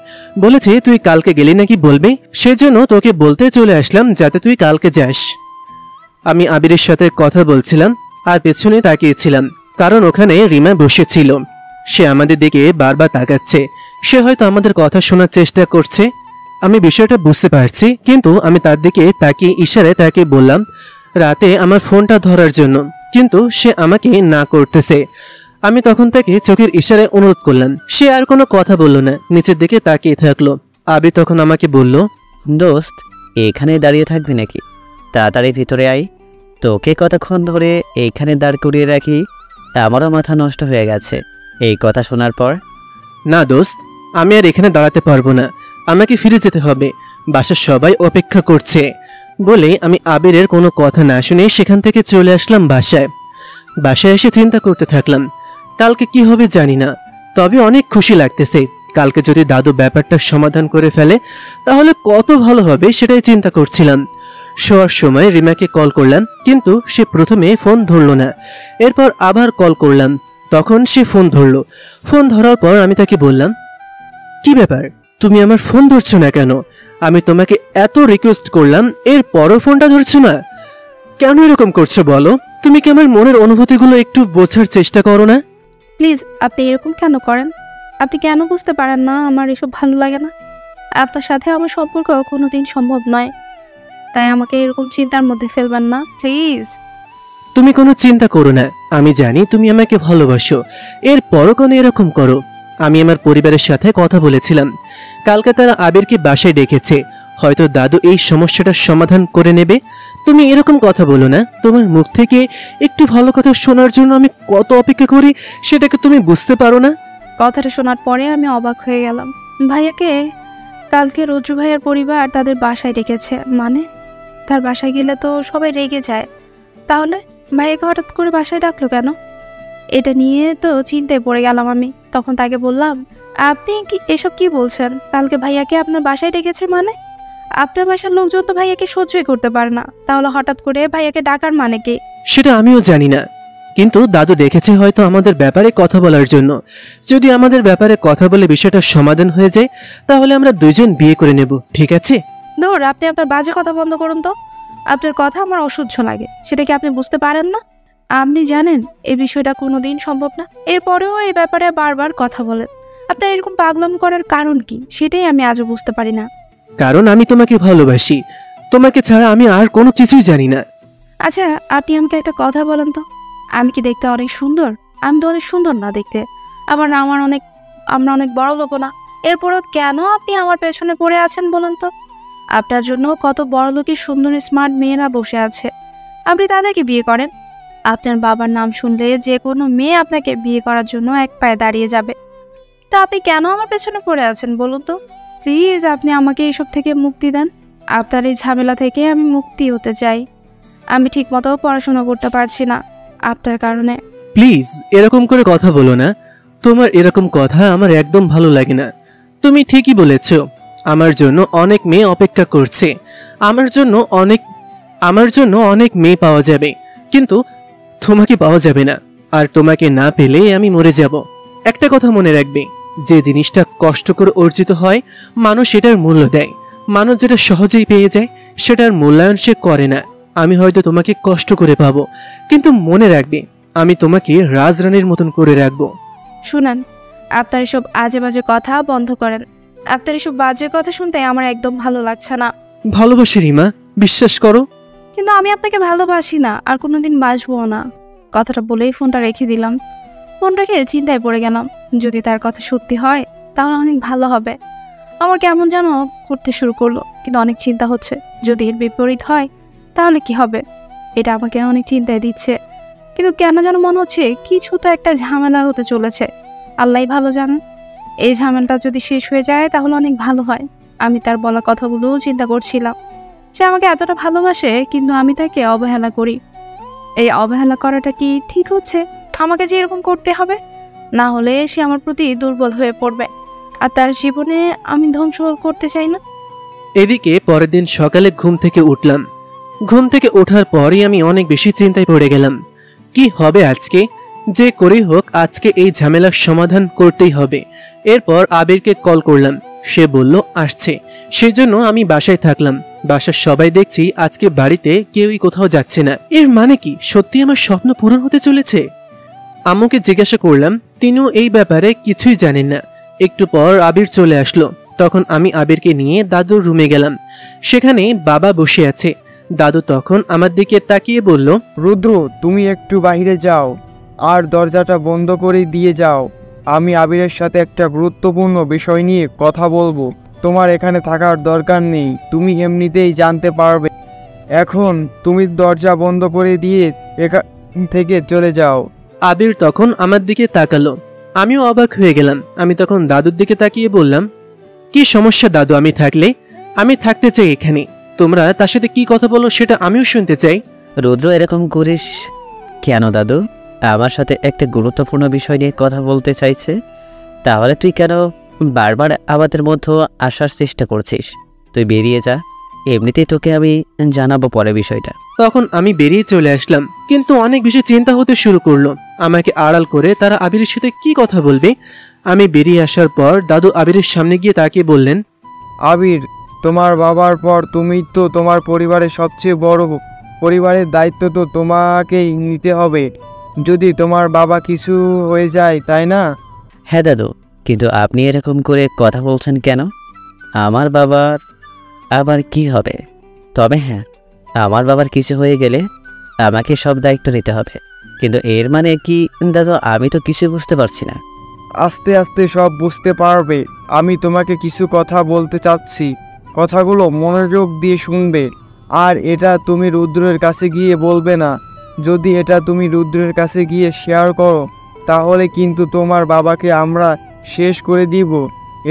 বলেছে তুই কালকে গেলি নাকি বলবে, সেজন্য তোকে বলতে চলে আসলাম যাতে তুই কালকে যাস। আমি আবিরের সাথে কথা বলছিলাম আর পেছনে তাকিয়েছিলাম, কারণ ওখানে রিমা বসেছিল। সে আমাদের দিকে বারবার তাকাচ্ছে। সে হয়তো আমাদের কথা শোনার চেষ্টা করছে। আমি বিষয়টা বুঝতে পারছি, কিন্তু আমি তার দিকে তাকিয়ে ইশারায় তাকে বললাম রাতে আমার ফোনটা ধরার জন্য, কিন্তু সে আমাকে না করতেছে। আমি তখন তাকে চোখের ইশারায় অনুরোধ করলাম। সে আর কোনো কথা বলল না, নিচের দিকে তাকিয়ে থাকলো। আবি তখন আমাকে বলল, দোস্ত, এখানে দাঁড়িয়ে থাকবি নাকি? তাড়াতাড়ি ভিতরে আয়। তোকে কতক্ষণ ধরে এইখানে দাঁড় করিয়ে রাখি, আমারও মাথা নষ্ট হয়ে গেছে এই কথা শোনার পর। না দোস্ত, আমি আর এখানে দাঁড়াতে পারবো না, আমাকে ফিরে যেতে হবে, বাসার সবাই অপেক্ষা করছে। বলে আমি আবিরের কোনো কথা না শুনে সেখান থেকে চলে আসলাম বাসায়। বাসায় এসে চিন্তা করতে থাকলাম কালকে কি হবে জানি না, তবে অনেক খুশি লাগতেছে। কালকে যদি দাদু ব্যাপারটা সমাধান করে ফেলে তাহলে কত ভালো হবে সেটাই চিন্তা করছিলাম। শোয়ার সময় রিমাকে কল করলাম, কিন্তু সে প্রথমে ফোন ধরলো না। এরপর আবার কল করলাম, তখন সে ফোন ধরলো। ফোন ধরার পর আমি তাকে বললাম, কি ব্যাপার, তুমি আমার ফোন ধরছো না কেন? আমি তোমাকে এত রিকোয়েস্ট করলাম, এরপরও ফোনটা ধরছো না কেন? এরকম করছো বলো? তুমি কি আমার মনের অনুভূতিগুলো একটু বোঝার চেষ্টা করো না? প্লিজ, আপনি এরকম কেন করেন? আপনি কেন বুঝতে পারেন না আমার এসব ভালো লাগে না? আপনার সাথে আমার সম্পর্ক কোনোদিন সম্ভব নয়, তাই আমাকে এরকম চিন্তার মধ্যে ফেলবেন না প্লিজ। তুমি কোনো চিন্তা করো না, আমি জানি তুমি আমাকে ভালোবাসো, এরপরও কেন এরকম করো? আমি আমার পরিবারের সাথে কথা বলেছিলাম, কালকে তারা আবিরকে বাসায় ডেকেছে। হয়তো দাদু এই সমস্যাটার সমাধান করে নেবে। তুমি এরকম কথা বলো না, তোমার মুখ থেকে একটু ভালো কথা শোনার জন্য আমি কত অপেক্ষা করি, সেটাকে তুমি বুঝতে পারো না? কথাটা শোনার পরে আমি অবাক হয়ে গেলাম। ভাইয়াকে কালকে রুদ্র ভাইয়ার পরিবার তাদের বাসায় ডেকেছে, মানে তার বাসায় গেলে তো সবাই রেগে যায়, তাহলে ভাইয়াকে হঠাৎ করে বাসায় ডাকলো কেন? এটা নিয়ে তো চিন্তায় পড়ে গেলাম আমি। তখন তাকে বললাম, আপনি কি এসব কি বলছেন? কালকে ভাইয়াকে আপনার বাসায় ডেকেছে মানে? আপনার বাসার লোকজন তো ভাইয়াকে সহ্যই করতে পারে না, তাহলে হঠাৎ করে ভাইয়াকে ডাকার মানে কি? সেটা আমিও জানি না, কিন্তু দাদু ডেকেছে হয়তো আমাদের ব্যাপারে কথা বলার জন্য। যদি আমাদের ব্যাপারে কথা বলে বিষয়টা সমাধান হয়ে যায় তাহলে আমরা দুইজন বিয়ে করে নেব, ঠিক আছে? ধর, আপনি আপনার বাজে কথা বন্ধ করুন তো। আপনার কথা আমার অসহ্য লাগে, সেটা কি আপনি বুঝতে পারেন না? আপনি জানেন এই বিষয়টা কোনোদিন সম্ভব না, এরপরেও এই ব্যাপারে বারবার কথা বলেন। আপনার এরকম পাগলাম করার কারণ কি, সেটাই আমি আজও বুঝতে পারি না। কারণ আমি তোমাকে ভালোবাসি, তোমাকে ছাড়া আমি আর কোনো কিছুই জানি না। আচ্ছা, আপনি আমাকে একটা কথা বলেন তো, আমি কি দেখতে অনেক সুন্দর? আমি তো অনেক সুন্দর না দেখতে, আবার আমরা অনেক বড় লোকও না, এরপরেও কেন আপনি আমার পেছনে পড়ে আছেন বলেন তো? আপনার জন্য কত বড় লোকের সুন্দর স্মার্ট মেয়েরা বসে আছে, আপনি তাদেরকে বিয়ে করেন। আপনার বাবার নাম শুনলে যে কোনো মেয়ে আপনাকে বিয়ে করার জন্য এক পায়ে দাঁড়িয়ে যাবে, তো আপনি কেন আমার পেছনে পড়ে আছেন বলুন তো? প্লিজ, আপনি আমাকে এইসব থেকে মুক্তি দেন। আপনার এই ঝামেলা থেকে আমি মুক্তি হতে চাই। আমি ঠিকমতো পড়াশোনা করতে পারছি না আপনার কারণে। প্লিজ এরকম করে কথা বলো না। তোমার এরকম কথা আমার একদম ভালো লাগে না। তুমি ঠিকই বলেছ, আমার জন্য অনেক মেয়ে অপেক্ষা করছে। আমার জন্য অনেক মেয়ে পাওয়া যাবে, কিন্তু তোমাকে পাওয়া যাবে না। আর তোমাকে না পেলে আমি মরে যাব। একটা কথা মনে রাখবে, যে জিনিসটা কষ্ট করে অর্জিত হয় মানুষ সেটার মূল্য দেয়। মানুষ যেটা সহজেই পেয়ে যায় সেটার মূল্যায়ন সে করে না। আমি হয়তো তোমাকে কষ্ট করে পাবো, কিন্তু মনে রাখবে আমি তোমাকে রাজরানীর মতন করে রাখবো। শুনান, আপনার এসব আজে বাজে কথা বন্ধ করেন। আপনার এসব বাজে কথা শুনতে আমার একদম ভালো লাগছে না। ভালোবাসি রিমা, বিশ্বাস করো। কিন্তু আমি আপনাকে ভালোবাসি না, আর কোনোদিন বাসবো না। কথাটা বলেই ফোনটা রেখে দিলাম। ফোন রেখে চিন্তায় পড়ে গেলাম, যদি তার কথা সত্যি হয় তাহলে অনেক ভালো হবে। আমার কেমন যেন করতে শুরু করলো, কিন্তু অনেক চিন্তা হচ্ছে যদি এর বিপরীত হয় তাহলে কি হবে। এটা আমাকে অনেক চিন্তায় দিচ্ছে, কিন্তু কেন যেন মনে হচ্ছে কিছু তো একটা ঝামেলা হতে চলেছে। আল্লাহই ভালো জানেন। এই ঝামেলাটা যদি শেষ হয়ে যায় তাহলে অনেক ভালো হয়। আমি তার বলা কথাগুলোও চিন্তা করছিলাম। সে আমাকে এতটা ভালোবাসে, কিন্তু আমি তাকে অবহেলা করি। এই অবহেলা করাটা কি ঠিক হচ্ছে? আমাকে যে এরকম করতে হবে, না হলে সে আমার প্রতি দুর্বল হয়ে পড়বে, আর তার জীবনে আমি ধ্বংস করতে চাই না। এদিকে পরের দিন সকালে ঘুম থেকে উঠলাম। ঘুম থেকে ওঠার পরই আমি অনেক বেশি চিন্তায় পড়ে গেলাম। কি হবে আজকে? যে করেই হোক আজকে এই ঝামেলার সমাধান করতেই হবে। এরপর আবিরকে কল করলাম, সে বলল আসছে। সেজন্য আমি বাসায় থাকলাম। বাসার সবাই দেখছি আজকে বাড়িতে কেউই কোথাও যাচ্ছে না। এর মানে কি সত্যি আমার স্বপ্ন পূরণ হতে চলেছে? আম্মুকে জিজ্ঞাসা করলাম, তিনিও এই ব্যাপারে কিছুই জানেন না। একটু পর আবির চলে আসলো। তখন আমি আবিরকে নিয়ে দাদুর রুমে গেলাম। সেখানে বাবা বসে আছে। দাদু তখন আমার দিকে তাকিয়ে বলল, রুদ্র, তুমি একটু বাইরে যাও আর দরজাটা বন্ধ করে দিয়ে যাও। আমি আবিরের সাথে একটা গুরুত্বপূর্ণ বিষয় নিয়ে কথা বলবো। তোমার এখানে থাকার দরকার নেই, তুমি এমনিতেই জানতে পারবে। এখন তুমি দরজা বন্ধ করে দিয়ে এখান থেকে চলে যাও। আবির তখন আমার দিকে তাকালো। আমিও অবাক হয়ে গেলাম। আমি তখন দাদুর দিকে তাকিয়ে বললাম, কি সমস্যা দাদু আমি থাকলে? আমি থাকতে চাই এখানে। তোমরা তার সাথে কি কথা বলো সেটা আমিও শুনতে চাই। রুদ্র, এরকম করিস কেন দাদু? আমার সাথে একটা গুরুত্বপূর্ণ বিষয় নিয়ে কথা বলতে চাইছে, তাহলে তুই কেন বারবার আমাদের মধ্যে আসার চেষ্টা করছিস? তুই বেরিয়ে যা, এমনিতেই তোকে আমি জানাবো পরে বিষয়টা। তখন আমি বেরিয়ে চলে আসলাম, কিন্তু অনেক বেশি চিন্তা হতে শুরু করলো। আমাকে আড়াল করে তারা আবিরের সাথে কি কথা বলবে। আমি বেরিয়ে আসার পর দাদু আবিরের সামনে গিয়ে তাকে বললেন, আবির, তোমার বাবার পর তুমি তো তোমার পরিবারের সবচেয়ে বড়। পরিবারের দায়িত্ব তো তোমাকেই নিতে হবে যদি তোমার বাবা কিছু হয়ে যায়, তাই না? হ্যাঁ দাদু, কিন্তু আপনি এরকম করে কথা বলছেন কেন? আমার বাবার আবার কি হবে? তবে হ্যাঁ, আমার বাবার কিছু হয়ে গেলে আমাকে সব দায়িত্ব নিতে হবে। কিন্তু এর মানে কি দাদু? আমি তো কিছু বুঝতে পারছি না। আস্তে আস্তে সব বুঝতে পারবে। আমি তোমাকে কিছু কথা বলতে চাচ্ছি, কথাগুলো মনোযোগ দিয়ে শুনবে। আর এটা তুমি রুদ্রের কাছে গিয়ে বলবে না। যদি এটা তুমি রুদ্রের কাছে গিয়ে শেয়ার করো তাহলে কিন্তু তোমার বাবাকে আমরা শেষ করে দিব।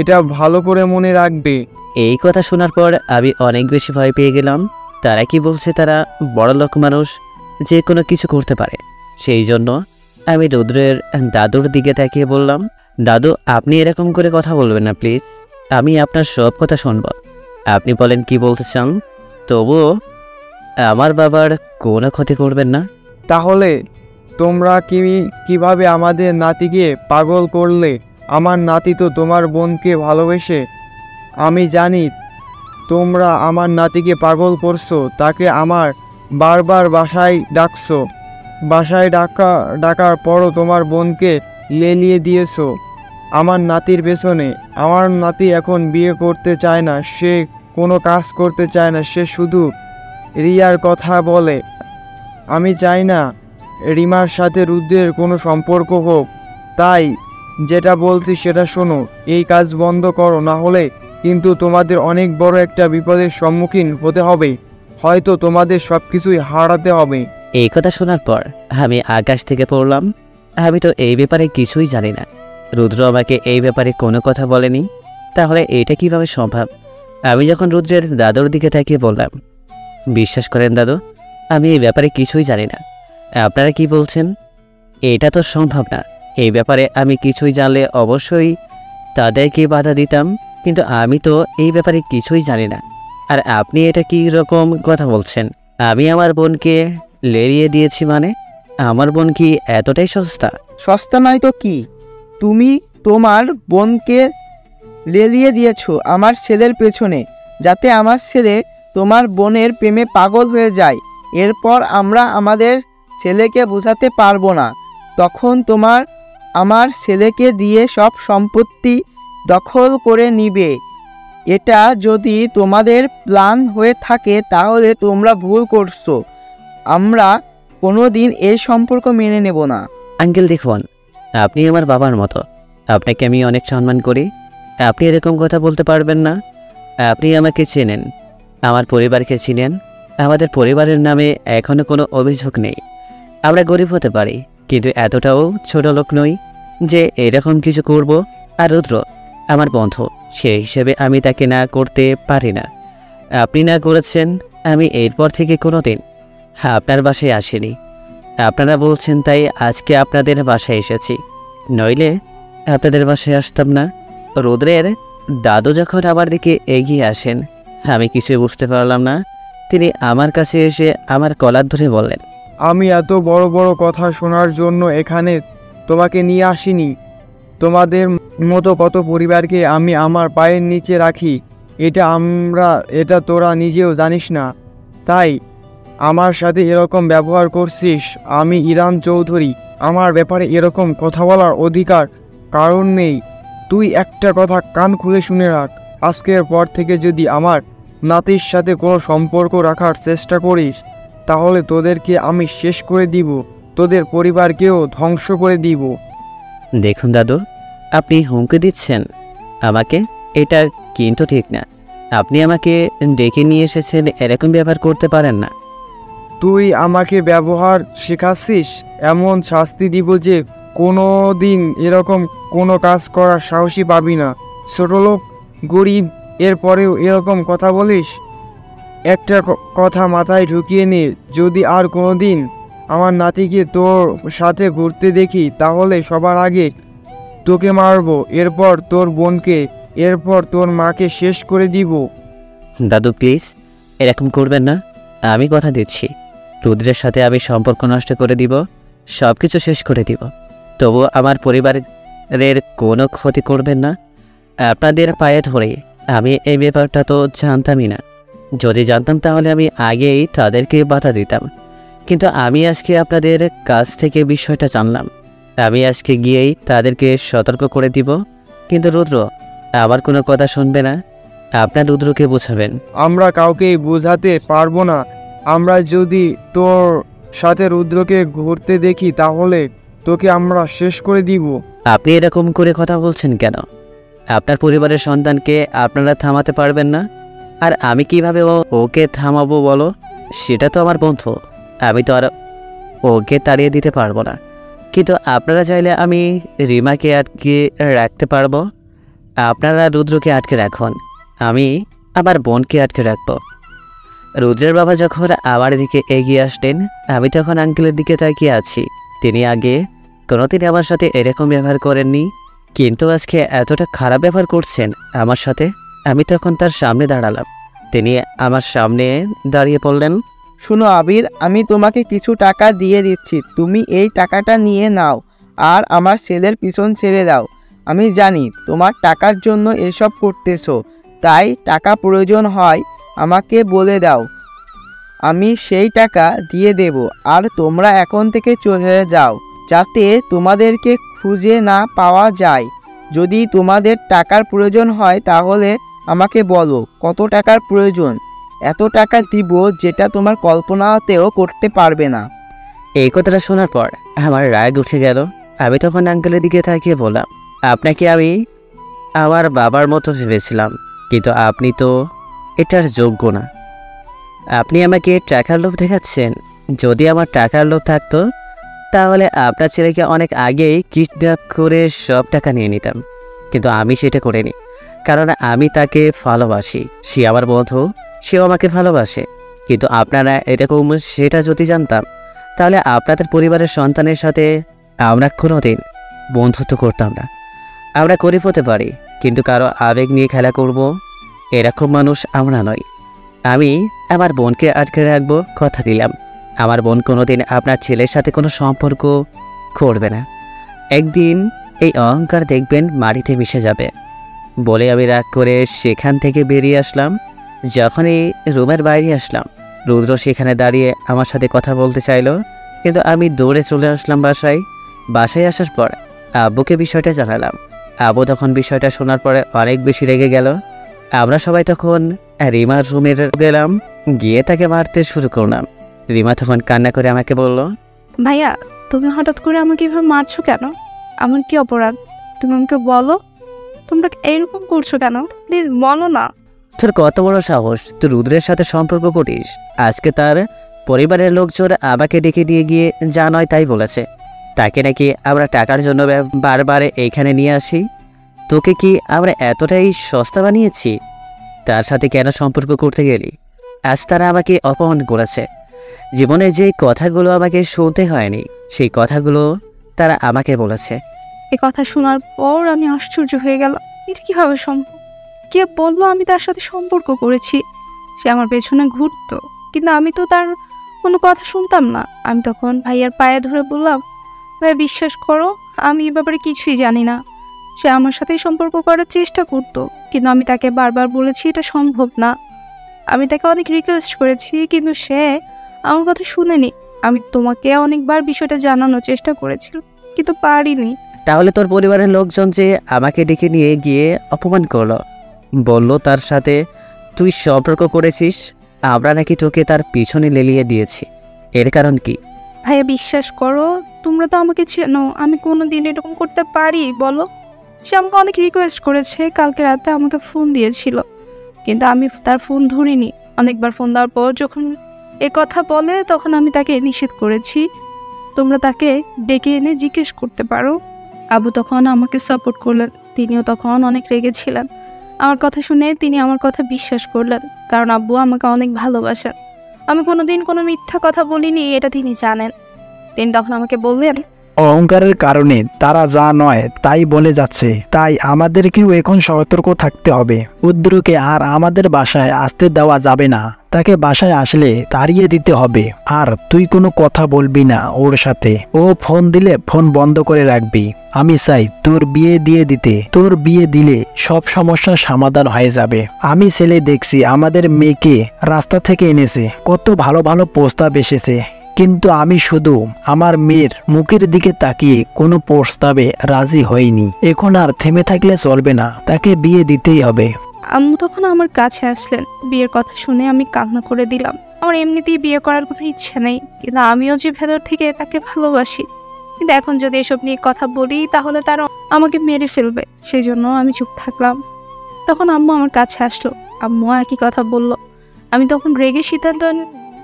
এটা ভালো করে মনে রাখবে। এই কথা শোনার পর আমি অনেক বেশি ভয় পেয়ে গেলাম। তারা কি বলছে তারা বড়লোক মানুষ, যে কোনো কিছু করতে পারে। সেই জন্য আমি রুদ্রের দাদুর দিকে তাকিয়ে বললাম, দাদু আপনি এরকম করে কথা বলবেন না প্লিজ। আমি আপনার সব কথা শুনব। আপনি বলেন কি বলতে চান, তবুও আমার বাবার কোনো ক্ষতি করবেন না। তাহলে তোমরা কিভাবে আমাদের নাতিকে পাগল করলে? আমার নাতি তো তোমার বোনকে ভালোবেসে। আমি জানি তোমরা আমার নাতিকে পাগল করছো। তাকে আমার বারবার বাসায় ডাকছো। বাসায় ডাকার পরও তোমার বোনকে লেলিয়ে দিয়েছো আমার নাতির পেছনে। আমার নাতি এখন বিয়ে করতে চায় না, সে কোনো কাজ করতে চায় না, সে শুধু রিয়ার কথা বলে। আমি চাই না রিমার সাথে রুদ্রের কোনো সম্পর্ক হোক। তাই যেটা বলছি সেটা শোনো, এই কাজ বন্ধ করো, না হলে কিন্তু তোমাদের অনেক বড় একটা বিপদের সম্মুখীন হতে হবে। হয়তো তোমাদের সব কিছুই হারাতে হবে। এই কথা শোনার পর আমি আকাশ থেকে পড়লাম। আমি তো এই ব্যাপারে কিছুই জানি না। রুদ্র আমাকে এই ব্যাপারে কোনো কথা বলেনি, তাহলে এটা কিভাবে সম্ভব? আমি যখন রুদ্রের দাদুর দিকে তাকিয়ে বললাম, বিশ্বাস করেন দাদু, আমি এই ব্যাপারে কিছুই জানি না। আপনারা কি বলছেন? এটা তো সম্ভব না। এই ব্যাপারে আমি কিছুই জানলে অবশ্যই তাদেরকে বাধা দিতাম, কিন্তু আমি তো এই ব্যাপারে কিছুই জানি না। আর আপনি এটা কী রকম কথা বলছেন? আমি আমার বোনকে লেরিয়ে দিয়েছি মানে? আমার বোন কি এতটাই সস্তা? সস্তা নয় তো কি, তুমি তোমার বোনকে লেলিয়ে দিয়েছো আমার ছেলের পেছনে, যাতে আমার ছেলে তোমার বোনের প্রেমে পাগল হয়ে যায়। এরপর আমরা আমাদের ছেলেকে বোঝাতে পারবো না, তখন আমার ছেলেকে দিয়ে সব সম্পত্তি দখল করে নিবে। এটা যদি তোমাদের প্ল্যান হয়ে থাকে তাহলে তোমরা ভুল করছো। আমরা কোনো দিন এই সম্পর্ক মেনে নেব না। আঙ্কেল দেখুন, আপনি আমার বাবার মতো, আপনাকে আমি অনেক সম্মান করি। আপনি এরকম কথা বলতে পারবেন না। আপনি আমাকে চেনেন, আমার পরিবারকে চিনেন। আমাদের পরিবারের নামে এখনও কোনো অভিযোগ নেই। আমরা গরিব হতে পারি, কিন্তু এতটাও ছোট লোক নই যে এরকম কিছু করব। আর রুদ্র আমার বন্ধু, সেই হিসেবে আমি তাকে না করতে পারি না। আপনি না করেছেন, আমি এরপর থেকে কোনো দিন আপনার বাসায় আসিনি। আপনারা বলছেন তাই আজকে আপনাদের বাসায় এসেছি, নইলে আপনাদের বাসায় আসতাম না। রুদ্রের দাদু যখন আমার দিকে এগিয়ে আসেন, আমি কিছু বুঝতে পারলাম না। তিনি আমার কাছে এসে আমার কলার ধরে বললেন, আমি এত বড় বড় কথা শোনার জন্য এখানে তোমাকে নিয়ে আসিনি। তোমাদের মতো কত পরিবারকে আমি আমার পায়ের নিচে রাখি, এটা তোরা নিজেও জানিস না। তাই আমার সাথে এরকম ব্যবহার করছিস। আমি ইরান চৌধুরী, আমার ব্যাপারে এরকম কথা বলার অধিকার কারণ নেই। তুই একটা কথা কান খুলে শুনে রাখ, আজকের পর থেকে যদি আমার নাতির সাথে কোনো সম্পর্ক রাখার চেষ্টা করিস, তাহলে তোদেরকে আমি শেষ করে দিব, তোদের পরিবারকেও ধ্বংস করে দিব। দেখুন দাদু, আপনি হুমকি দিচ্ছেন আমাকে, এটা কিন্তু ঠিক না। আপনি আমাকে ডেকে নিয়ে এসেছেন, এরকম ব্যবহার করতে পারেন না। তুই আমাকে ব্যবহার শেখাচ্ছিস, এমন শাস্তি দিব যে কোনো দিন এরকম কোনো কাজ করার সাহসী পাবি না। ছোটলোক, গরিব, এরপরেও এরকম কথা বলিস? একটা কথা মাথায় ঢুকিয়ে নে, যদি আর কোনো দিন আমার নাতিকে তোর সাথে ঘুরতে দেখি, তাহলে সবার আগে তোকে মারবো, এরপর তোর বোনকে, এরপর তোর মাকে শেষ করে দিব। দাদু প্লিজ এরকম করবেন না। আমি কথা দিচ্ছি, রুদ্রের সাথে আমি সম্পর্ক নষ্ট করে দিব, সব কিছু শেষ করে দিব, তবু আমার পরিবারের কোনো ক্ষতি করবেন না। আপনাদের পায়ে ধরে, আমি এই ব্যাপারটা তো জানতামই না। যদি জানতাম তাহলে আমি আগেই তাদেরকে বাধা দিতাম, কিন্তু আমি আজকে আপনাদের কাছ থেকে বিষয়টা জানলাম। আমি আজকে গিয়েই তাদেরকে সতর্ক করে দিব। কিন্তু রুদ্র আমার কোনো কথা শুনবে না। আপনার রুদ্রকে বোঝাবেন। আমরা কাউকেই বোঝাতে পারবো না। আমরা যদি তোর সাথে রুদ্রকে ঘুরতে দেখি, তাহলে তোকে আমরা শেষ করে দিব। আপনি এরকম করে কথা বলছেন কেন? আপনার পরিবারের সন্তানকে আপনারা থামাতে পারবেন না, আর আমি কিভাবে ওকে থামাবো বলো? সেটা তো আমার বন্ধু, আমি তো আর ওকে তাড়িয়ে দিতে পারবো না। কিন্তু আপনারা চাইলে আমি রিমাকে আটকে রাখতে পারবো। আপনারা রুদ্রকে আটকে রাখুন, আমি আমার বোনকে আটকে রাখবো। রুদ্রের বাবা যখন আমার দিকে এগিয়ে আসলেন, আমি তখন আঙ্কেলের দিকে তাকিয়ে আছি। তিনি আগে কোনোদিন আমার সাথে এরকম ব্যবহার করেননি, কিন্তু আজকে এতটা খারাপ ব্যবহার করছেন আমার সাথে। আমি তখন তার সামনে দাঁড়ালাম। তিনি আমার সামনে দাঁড়িয়ে পড়লেন। শোনো আবির, আমি তোমাকে কিছু টাকা দিয়ে দিচ্ছি, তুমি এই টাকাটা নিয়ে নাও আর আমার ছেলের পিছন ছেড়ে দাও। আমি জানি তোমার টাকার জন্য এসব করতেছো, তাই টাকা প্রয়োজন হয় আমাকে বলে দাও, আমি সেই টাকা দিয়ে দেব। আর তোমরা এখন থেকে চলে যাও, যাতে তোমাদেরকে খুঁজে না পাওয়া যায়। যদি তোমাদের টাকার প্রয়োজন হয় তাহলে আমাকে বলো কত টাকার প্রয়োজন, এত টাকা দিব যেটা তোমার কল্পনাতেও করতে পারবে না। এই কথাটা শোনার পর আমার রাগ উঠে গেল। আমি তখন আঙ্কেলের দিকে তাকিয়ে বললাম, আপনাকে আমি আমার বাবার মতো ভেবেছিলাম, কিন্তু আপনি তো এটার যোগ্য না। আপনি আমাকে টাকার লোভ দেখাচ্ছেন। যদি আমার টাকার লোভ থাকতো তাহলে আপনার ছেলেকে অনেক আগেই কিডন্যাপ করে সব টাকা নিয়ে নিতাম, কিন্তু আমি সেটা করিনি, কারণ আমি তাকে ভালোবাসি। সে আমার বন্ধু, সেও আমাকে ভালোবাসে। কিন্তু আপনারা এরকম সেটা যদি জানতাম, তাহলে আপনাদের পরিবারের সন্তানের সাথে আমরা কোনোদিন বন্ধুত্ব করতাম না। আমরা গরিব হতে পারি, কিন্তু কারো আবেগ নিয়ে খেলা করব এরকম মানুষ আমরা নই। আমি আমার বোনকে আটকে রাখবো, কথা দিলাম। আমার বোন কোনোদিন আপনার ছেলের সাথে কোনো সম্পর্ক করবে না। একদিন এই অহংকার দেখবেন মাটিতে মিশে যাবে। বলে আমি রাগ করে সেখান থেকে বেরিয়ে আসলাম। যখনই রুমের বাইরে আসলাম, রুদ্র সেখানে দাঁড়িয়ে আমার সাথে কথা বলতে চাইলো, কিন্তু আমি দৌড়ে চলে আসলাম বাসায়। বাসায় আসার পর আব্বুকে বিষয়টা জানালাম। আব্বু তখন বিষয়টা শোনার পরে অনেক বেশি রেগে গেল। আমরা সবাই তখন রিমার রুমে গেলাম, গিয়ে তাকে মারতে শুরু করলাম। রিমা তখন কান্না করে আমাকে বলল, ভাইয়া তুমি হঠাৎ করে আমাকে এভাবে মারছো কেন? আমার কি অপরাধ? তুমি আমাকে বলো, তোমরা এইরকম করছো কেন? প্লিজ বলো না। তোর কত বড় সাহস, তুই রুদ্রের সাথে সম্পর্ক করিস? আজকে তার পরিবারের লোকজন আমাকে ডেকে দিয়ে গিয়ে যা নয় তাই বলেছে। তাকে নাকি আমরা টাকার জন্য বারবার এইখানে নিয়ে আসি। তোকে কি আমরা এতটাই সস্তা বানিয়েছি? তার সাথে কেন সম্পর্ক করতে গেলি? আজ তারা আমাকে অপমান করেছে। জীবনে যে কথাগুলো আমাকে শুনতে হয়নি, সেই কথাগুলো তারা আমাকে বলেছে। এ কথা শোনার পর আমি আশ্চর্য হয়ে গেল। এটা কিভাবে সম্ভব? কে বললো আমি তার সাথে সম্পর্ক করেছি? সে আমার পেছনে ঘুরতো, কিন্তু আমি তো তার কোনো কথা শুনতাম না। আমি তখন ভাইয়ার পায়ে ধরে বললাম, ভাই বিশ্বাস করো, আমি এ ব্যাপারে কিছুই জানি না। সে আমার সাথেই সম্পর্ক করার চেষ্টা করতো, কিন্তু আমি তাকে বারবার বলেছি এটা সম্ভব না। আমি তাকে অনেক রিকোয়েস্ট করেছি, কিন্তু সে আমার কথা শুনেনি। আমি তোমাকে অনেকবার বিষয়টা জানানোর চেষ্টা করেছিলাম, কিন্তু পারিনি। তাহলে তোর পরিবারের লোকজন যে আমাকে ডেকে নিয়ে গিয়ে অপমান করলো, বলল তার সাথে তুই সম্পর্ক করেছিস, আমরা নাকি তোকে তার পিছনে লেলিয়ে দিয়েছি, এর কারণ কি? ভাইয়া বিশ্বাস করো, তোমরা তো আমাকে চেনো, আমি কোনো দিন এরকম করতে পারি বলো? সে আমাকে অনেক রিকোয়েস্ট করেছে, কালকে রাতে আমাকে ফোন দিয়েছিল, কিন্তু আমি তার ফোন ধরিনি। অনেকবার ফোন দেওয়ার পর যখন এ কথা বলে, তখন আমি তাকে নিষেধ করেছি। তোমরা তাকে ডেকে এনে জিজ্ঞেস করতে পারো। আবু তখন আমাকে সাপোর্ট করলেন, তিনিও তখন অনেক রেগেছিলেন। আমার কথা শুনে তিনি আমার কথা বিশ্বাস করলেন, কারণ আব্বু আমাকে অনেক ভালোবাসেন। আমি কোনোদিন কোনো মিথ্যা কথা বলিনি, এটা তিনি জানেন। তিনি তখন আমাকে বললেন, অহংকারের কারণে তারা যা নয় তাই বলে যাচ্ছে, তাই আমাদেরকেও এখন সতর্ক থাকতে হবে। রুদ্রকে আর আমাদের বাসায় আসতে দেওয়া যাবে না, তাকে বাসায় আসলে তাড়িয়ে দিতে হবে। আর তুই কোনো কথা বলবি না ওর সাথে। ও ফোন দিলে ফোন বন্ধ করে রাখবি। আমি চাই তোর বিয়ে দিয়ে দিতে। তোর বিয়ে দিলে সব সমস্যার সমাধান হয়ে যাবে। আমি ছেলে দেখছি আমাদের মেয়েকে রাস্তা থেকে এনেছে, কত ভালো ভালো প্রস্তাব এসেছে, কিন্তু আমি শুধু আমার মেয়ের মুখের দিকে তাকিয়ে কোনো প্রস্তাবে রাজি হইনি। এখন আর থেমে থাকলে চলবে না, তাকে বিয়ে দিতেই হবে। আম্মু তখন আমার কাছে আসলেন। বিয়ের কথা শুনে আমি কান্না করে দিলাম। আমার এমনিতেই বিয়ে করার কোনো ইচ্ছে নেই, কিন্তু আমিও যে ভেতর থেকে তাকে ভালোবাসি। কিন্তু এখন যদি এসব নিয়ে কথা বলি, তাহলে তারা আমাকে মেরে ফেলবে, সেই জন্য আমি চুপ থাকলাম। তখন আম্মু আমার কাছে আসলো, আম্মু একই কথা বলল। আমি তখন রেগে সিদ্ধান্ত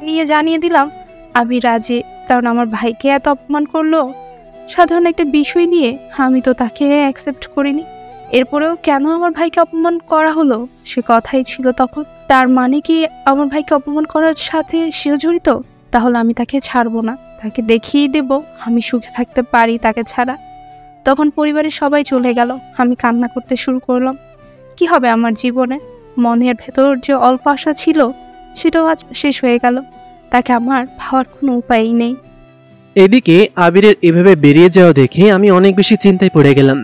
নিয়ে জানিয়ে দিলাম আমি রাজি, কারণ আমার ভাইকে এত অপমান করলো সাধারণ একটা বিষয় নিয়ে, আমি তো তাকে অ্যাকসেপ্ট করিনি। এরপরেও কেন আমার ভাইকে অপমান করা হলো সে কথাই ছিল তখন। তার মানে কি আমার ভাইকে অপমান করার সাথে সেও জড়িত? তাহলে আমি তাকে ছাড়বো না, তাকে দেখিয়ে দেব আমি সুখে থাকতে পারি তাকে ছাড়া। তখন পরিবারের সবাই চলে গেল, আমি কান্না করতে শুরু করলাম। কি হবে আমার জীবনে? মনের ভেতর যে অল্প আশা ছিল সেটাও আজ শেষ হয়ে গেল। তাকে আমার পাওয়ার কোনো উপায়ই নেই। এদিকে আবিরের এভাবে বেরিয়ে যাওয়া দেখে আমি অনেক বেশি চিন্তায় পড়ে গেলাম।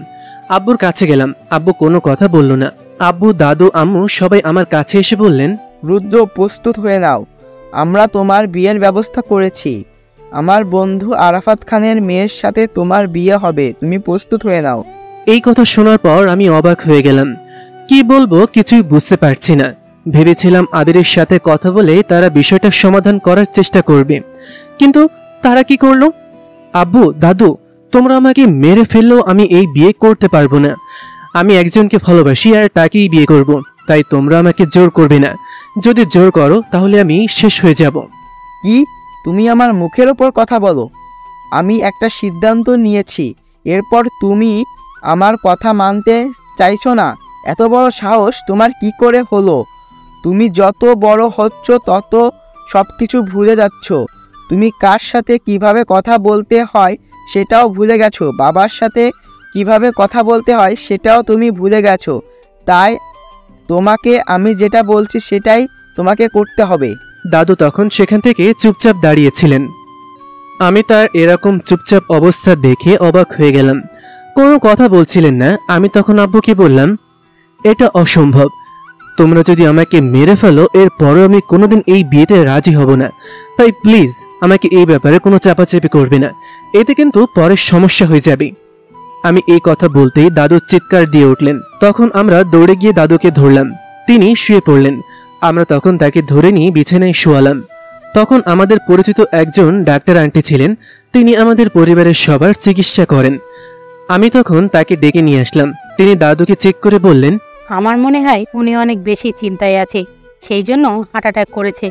আব্বুর কাছে গেলাম, আব্বু কোনো কথা বলল না। আব্বু, দাদু, আম্মু সবাই আমার কাছে এসে বললেন, রুদ্র প্রস্তুত হয়ে নাও, আমরা তোমার বিয়ের ব্যবস্থা করেছি। আমার বন্ধু আরাফাত খানের মেয়ের সাথে তোমার বিয়ে হবে, তুমি প্রস্তুত হয়ে নাও। এই কথা শোনার পর আমি অবাক হয়ে গেলাম। কি বলবো কিছুই বুঝতে পারছি না। ভেবেছিলাম আবিরের সাথে কথা বলে তারা বিষয়টা সমাধান করার চেষ্টা করবে, কিন্তু তারা কি করলো? আব্বু, দাদু, তোমরা আমাকে মেরে ফেললেও আমি এই বিয়ে করতে পারবো না। আমি একজনকে ভালোবাসি আর তাকেই বিয়ে করব, তাই তোমরা আমাকে জোর করবে না। যদি জোর করো তাহলে আমি শেষ হয়ে যাব। কি? তুমি আমার মুখের ওপর কথা বলো? আমি একটা সিদ্ধান্ত নিয়েছি, এরপর তুমি আমার কথা মানতে চাইছো না? এত বড় সাহস তোমার কি করে হলো? তুমি যত বড় হচ্ছ তত সব কিছু ভুলে যাচ্ছ। তুমি কার সাথে কিভাবে কথা বলতে হয় সেটাও ভুলে গেছো। বাবার সাথে কিভাবে কথা বলতে হয় সেটাও তুমি ভুলে গেছো। তাই তোমাকে আমি যেটা বলছি সেটাই তোমাকে করতে হবে। দাদু তখন সেখান থেকে চুপচাপ দাঁড়িয়েছিলেন। আমি তার এরকম চুপচাপ অবস্থা দেখে অবাক হয়ে গেলাম। কোনো কথা বলছিলেন না। আমি তখন আব্বুকে বললাম, এটা অসম্ভব। তোমরা যদি আমাকে মেরে ফেলো এরপরও আমি কোনোদিন এই বিয়েতে রাজি হব না। তাই প্লিজ আমাকে এই ব্যাপারে কোনো চাপাচাপি করবে না, এতে কিন্তু পরে সমস্যা হয়ে যাবে। আমি এই কথা বলতেই দাদু চিৎকার দিয়ে উঠলেন। তখন আমরা দৌড়ে গিয়ে দাদুকে ধরলাম। তিনি শুয়ে পড়লেন। আমরা তখন তাকে ধরে নিয়ে বিছানায় শোয়ালাম। তখন আমাদের পরিচিত একজন ডাক্তার আন্টি ছিলেন। তিনি আমাদের পরিবারের সবার চিকিৎসা করেন। আমি তখন তাকে ডেকে নিয়ে আসলাম। তিনি দাদুকে চেক করে বললেন, আমার মনে হয় উনি অনেক বেশি চিন্তায় আছে, সেই জন্য হার্ট অ্যাটাক করেছে।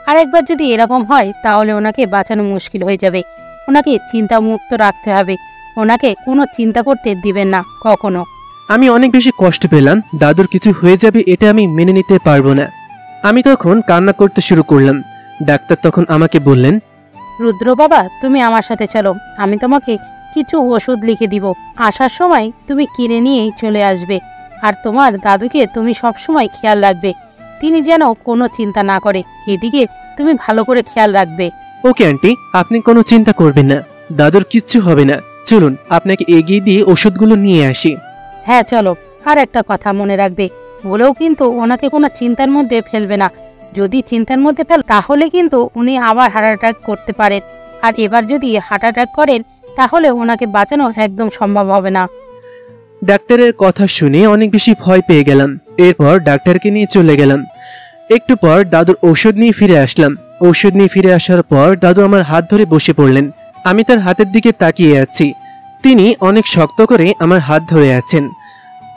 আর একবার যদি এরকম হয় তাহলে ওনাকে বাঁচানো মুশকিল হয়ে যাবে। ওনাকে চিন্তামুক্ত রাখতে হবে, ওনাকে কোনো চিন্তা করতে দিবেন না কখনো। আমি অনেক বেশি কষ্ট পেলাম। দাদুর কিছু হয়ে যাবে এটা আমি মেনে নিতে পারবো না। আমি তখন কান্না করতে শুরু করলাম। ডাক্তার তখন আমাকে বললেন, রুদ্র বাবা, তুমি আমার সাথে চলো, আমি তোমাকে কিছু ওষুধ লিখে দিব। আসার সময় তুমি কিনে নিয়েই চলে আসবে। আর তোমার দাদুকে তুমি সবসময় খেয়াল রাখবে, তিনি যেন কোনো চিন্তা না করে। এদিকে তুমি ভালো করে খেয়াল রাখবে। ওকে আন্টি, আপনি কোনো চিন্তা করবেন না, দাদুর কিচ্ছু হবে না। চলুন আপনাকে এগিয়ে দিয়ে ওষুধগুলো নিয়ে আসি। হ্যাঁ চলো। আর একটা কথা মনে রাখবে, বলেও কিন্তু ওনাকে কোনো চিন্তার মধ্যে ফেলবে না। যদি চিন্তার মধ্যে ফেল তাহলে কিন্তু উনি আবার হার্ট অ্যাটাক করতে পারেন। আর এবার যদি হার্ট অ্যাটাক করেন তাহলে ওনাকে বাঁচানো একদম সম্ভব হবে না। ডাক্তারের কথা শুনে অনেক বেশি ভয় পেয়ে গেলাম। এরপর ডাক্তারকে নিয়ে চলে গেলাম। একটু পর দাদুর ঔষধ নিয়ে ফিরে আসলাম। ঔষধ নিয়ে ফিরে আসার পর দাদু আমার হাত ধরে বসে পড়লেন। আমি তার হাতের দিকে তাকিয়ে আছি। তিনি অনেক শক্ত করে আমার হাত ধরে আছেন।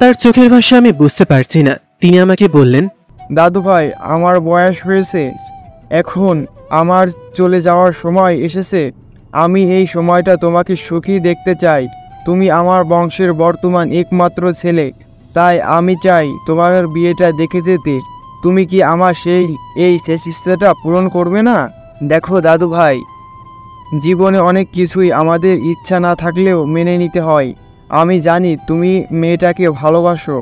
তার চোখের ভাষা আমি বুঝতে পারছি না। তিনি আমাকে বললেন, দাদু ভাই, আমার বয়স হয়েছে, এখন আমার চলে যাওয়ার সময় এসেছে। আমি এই সময়টা তোমাকে সুখী দেখতে চাই। তুমি আমার বংশের বর্তমান একমাত্র ছেলে, তাই আমি চাই তোমার বিয়েটা দেখে যেতে। তুমি কি আমার এই শেষ ইচ্ছাটা পূরণ করবে না? দেখো দাদু ভাই, জীবনে অনেক কিছুই আমাদের ইচ্ছা না থাকলেও মেনে নিতে হয়। আমি জানি তুমি মেয়েটাকে ভালোবাসো,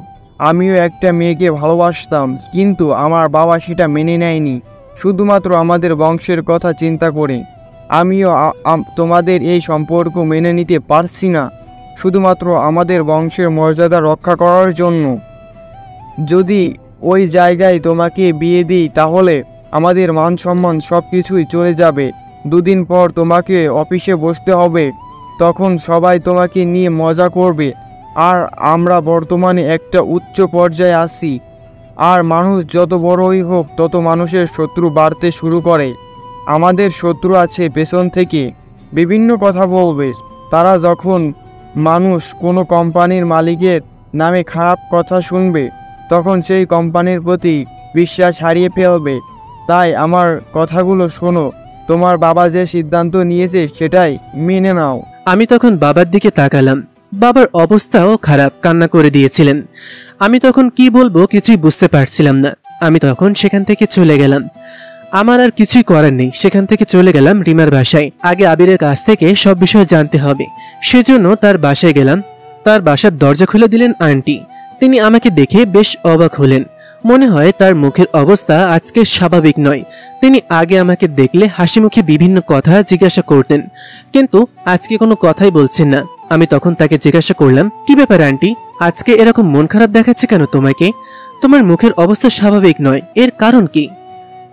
আমিও একটা মেয়েকে ভালোবাসতাম, কিন্তু আমার বাবা সেটা মেনে নেয়নি, শুধুমাত্র আমাদের বংশের কথা চিন্তা করে। আমিও তোমাদের এই সম্পর্ক মেনে নিতে পারছি না, শুধুমাত্র আমাদের বংশের মর্যাদা রক্ষা করার জন্য। যদি ওই জায়গায় তোমাকে বিয়ে দিই তাহলে আমাদের মান সম্মান সব কিছুই চলে যাবে। দুদিন পর তোমাকে অফিসে বসতে হবে, তখন সবাই তোমাকে নিয়ে মজা করবে। আর আমরা বর্তমানে একটা উচ্চ পর্যায়ে আছি, আর মানুষ যত বড়ই হোক তত মানুষের শত্রু বাড়তে শুরু করে। আমাদের শত্রু আছে পেছন থেকে, বিভিন্ন কথা বলবে। তারা যখন মানুষ কোনো কোম্পানির মালিকের নামে খারাপ কথা শুনবে তখন সেই কোম্পানির প্রতি বিশ্বাস হারিয়ে ফেলবে। তাই আমার কথাগুলো শোনো, তোমার বাবা যে সিদ্ধান্ত নিয়েছে সেটাই মেনে নাও। আমি তখন বাবার দিকে তাকালাম। বাবার অবস্থাও খারাপ, কান্না করে দিয়েছিলেন। আমি তখন কি বলবো কিছুই বুঝতে পারছিলাম না। আমি তখন সেখান থেকে চলে গেলাম। আমার আর কিছুই করার নেই। সেখান থেকে চলে গেলাম রিমার বাসায়। আগে আবিরের কাছ থেকে সব বিষয় জানতে হবে, সেজন্য তার বাসায় গেলাম। তার বাসার দরজা খুলে দিলেন আন্টি। তিনি আমাকে দেখে বেশ অবাক হলেন। মনে হয় তার মুখের অবস্থা আজকে স্বাভাবিক নয়। তিনি আগে আমাকে দেখলে হাসি মুখে বিভিন্ন কথা জিজ্ঞাসা করতেন, কিন্তু আজকে কোনো কথাই বলছেন না। আমি তখন তাকে জিজ্ঞাসা করলাম, কি ব্যাপার আন্টি, আজকে এরকম মন খারাপ দেখাচ্ছে কেন তোমাকে? তোমার মুখের অবস্থা স্বাভাবিক নয়, এর কারণ কি?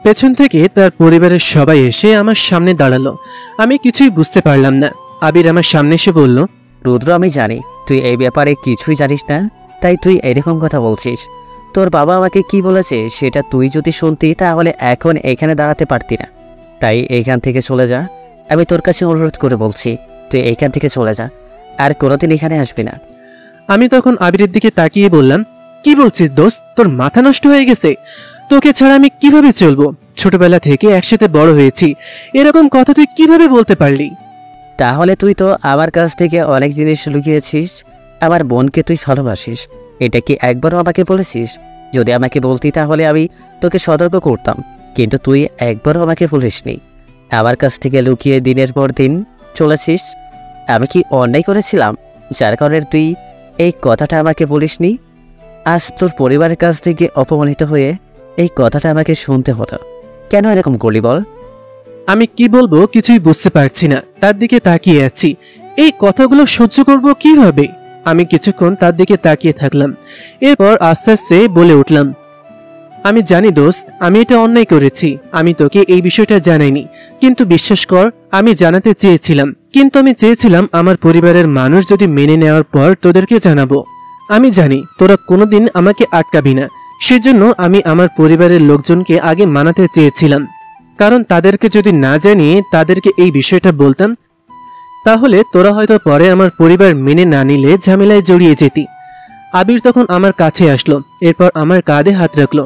পেছন থেকে তার পরিবারের সবাই এসে আমার সামনে দাঁড়ালো। আমি কিছুই বুঝতে পারলাম না। আবির আমার সামনে এসে বলল, রুদ্র, আমি জানি তুই এই ব্যাপারে কিছুই জানিস না, তাই তুই এরকম কথা বলছিস। তোর বাবা আমাকে কি বলেছে সেটা তুই যদি শুনতি তাহলে এখন এখানে দাঁড়াতে পারতি না। তাই এইখান থেকে চলে যা, আমি তোর কাছে অনুরোধ করে বলছি, তুই এইখান থেকে চলে যা, আর কোনোদিন এখানে আসবি না। আমি তখন আবিরের দিকে তাকিয়ে বললাম, কি বলছিস দোস্ত, তোর মাথা নষ্ট হয়ে গেছে? তোকে ছাড়া আমি কিভাবে চলবো? ছোটবেলা থেকে একসাথে বড় হয়েছি, এরকম কথা তুই কিভাবে বলতে পারলি? তাহলে তুই তো আমার কাছ থেকে অনেক জিনিস লুকিয়েছিস। আমার বোনকে তুই ভালোবাসিস, এটা কি একবারও আমাকে বলেছিস? যদি আমাকে বলতি তাহলে আমি তোকে সতর্ক করতাম, কিন্তু তুই একবারও আমাকে বলিসনি। আমার কাছ থেকে লুকিয়ে দিনের পর দিন চলেছিস। আমি কি অন্যায় করেছিলাম যার কারণে তুই এই কথাটা আমাকে বলিসনি? আজ তোর পরিবারের কাছ থেকে অপমানিত হয়ে এই কথাটা আমাকে শুনতে হতো। কেন এরকম করলি বল? আমি কি বলবো কিছুই বুঝতে পারছি না, তার দিকে তাকিয়ে আছি। এই কথাগুলো সহ্য করব কিভাবে? আমি কিছুক্ষণ তার দিকে তাকিয়ে থাকলাম, এরপর আস্তে আস্তে বলে উঠলাম, আমি জানি দোস্ত, আমি এটা অন্যায় করেছি। আমি তোকে এই বিষয়টা জানাইনি, কিন্তু বিশ্বাস কর আমি জানাতে চেয়েছিলাম। কিন্তু আমি চেয়েছিলাম আমার পরিবারের মানুষ যদি মেনে নেওয়ার পর তোদেরকে জানাবো। আমি জানি তোরা কোনোদিন আমাকে আটকাবি না, সেজন্য আমি আমার পরিবারের লোকজনকে আগে মানাতে চেয়েছিলাম। কারণ তাদেরকে যদি না জানিয়ে তাদেরকে এই বিষয়টা বলতাম, তাহলে তোরা হয়তো পরে আমার পরিবার মেনে না নিলে ঝামেলায় জড়িয়ে যেতি। আবির তখন আমার কাছে আসলো, এরপর আমার কাঁধে হাত রাখলো।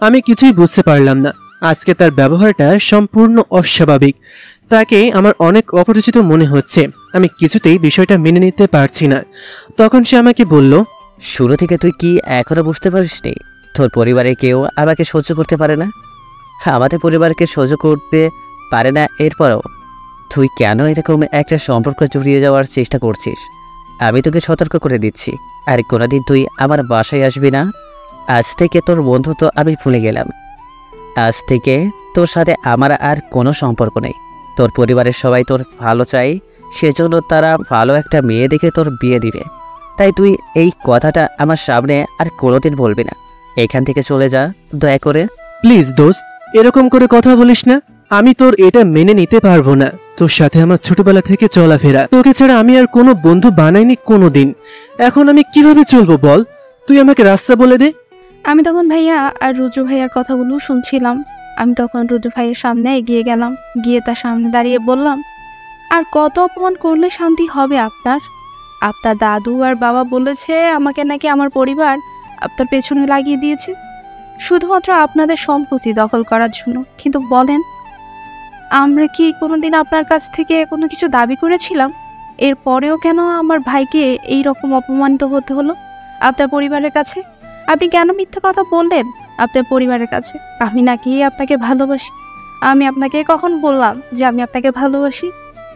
আমি কিছুই বুঝতে পারলাম না। আজকে তার ব্যবহারটা সম্পূর্ণ অস্বাভাবিক। তাকে আমার অনেক অপরিচিত মনে হচ্ছে। আমি কিছুতেই বিষয়টা মেনে নিতে পারছি না। তখন সে আমাকে বলল, শুরু থেকে তুই কি এখনো বুঝতে পারিসনি তোর পরিবারে কেউ আমাকে সহ্য করতে পারে না? আমাদের পরিবারকে সহ্য করতে পারে না, এরপরও তুই কেন এরকম একটা সম্পর্ক জড়িয়ে যাওয়ার চেষ্টা করছিস? আমি তোকে সতর্ক করে দিচ্ছি, আর কোনোদিন তুই আমার বাসায় আসবি না। আজ থেকে তোর বন্ধুত্ব আমি ভুলে গেলাম। আজ থেকে তোর সাথে আমার আর কোনো সম্পর্ক নেই। তোর পরিবারের সবাই তোর ভালো চাই, সেজন্য তারা ভালো একটা মেয়ে দেখে তোর বিয়ে দিবে। তাই তুই এই কথাটা আমার সামনে আর কোনোদিন বলবি না। এখান থেকে চলে যা দয়া করে। প্লিজ দোস্ত, এরকম করে কথা বলিস না। আমি তোর এটা মেনে নিতে পারবো না। তোর সাথে আমার ছোটবেলা থেকে চলাফেরা, তোকে ছাড়া আমি আর কোনো বন্ধু বানাইনি কোনোদিন। এখন আমি কিভাবে চলবো বল? তুই আমাকে রাস্তা বলে দে। আমি তখন ভাইয়া আর রুজু ভাইয়ার কথাগুলো শুনছিলাম। আমি তখন রুজু ভাইয়ের সামনে এগিয়ে গেলাম, গিয়ে তার সামনে দাঁড়িয়ে বললাম, আর কত অপমান করলে শান্তি হবে আপনার? আপনার দাদু আর বাবা বলেছে আমাকে নাকি আমার পরিবার আপনার পেছনে লাগিয়ে দিয়েছে শুধুমাত্র আপনাদের সম্পত্তি দখল করার জন্য। কিন্তু বলেন, আমরা কি কোনোদিন আপনার কাছ থেকে কোনো কিছু দাবি করেছিলাম? এরপরেও কেন আমার ভাইকে এই রকম অপমানিত হতে হলো আপনার পরিবারের কাছে? আপনি কেন মিথ্যা কথা বললেন আপনার পরিবারের কাছে? আমি নাকি আপনাকে ভালোবাসি? আমি আপনাকে কখন বললাম যে আমি আপনাকে ভালোবাসি?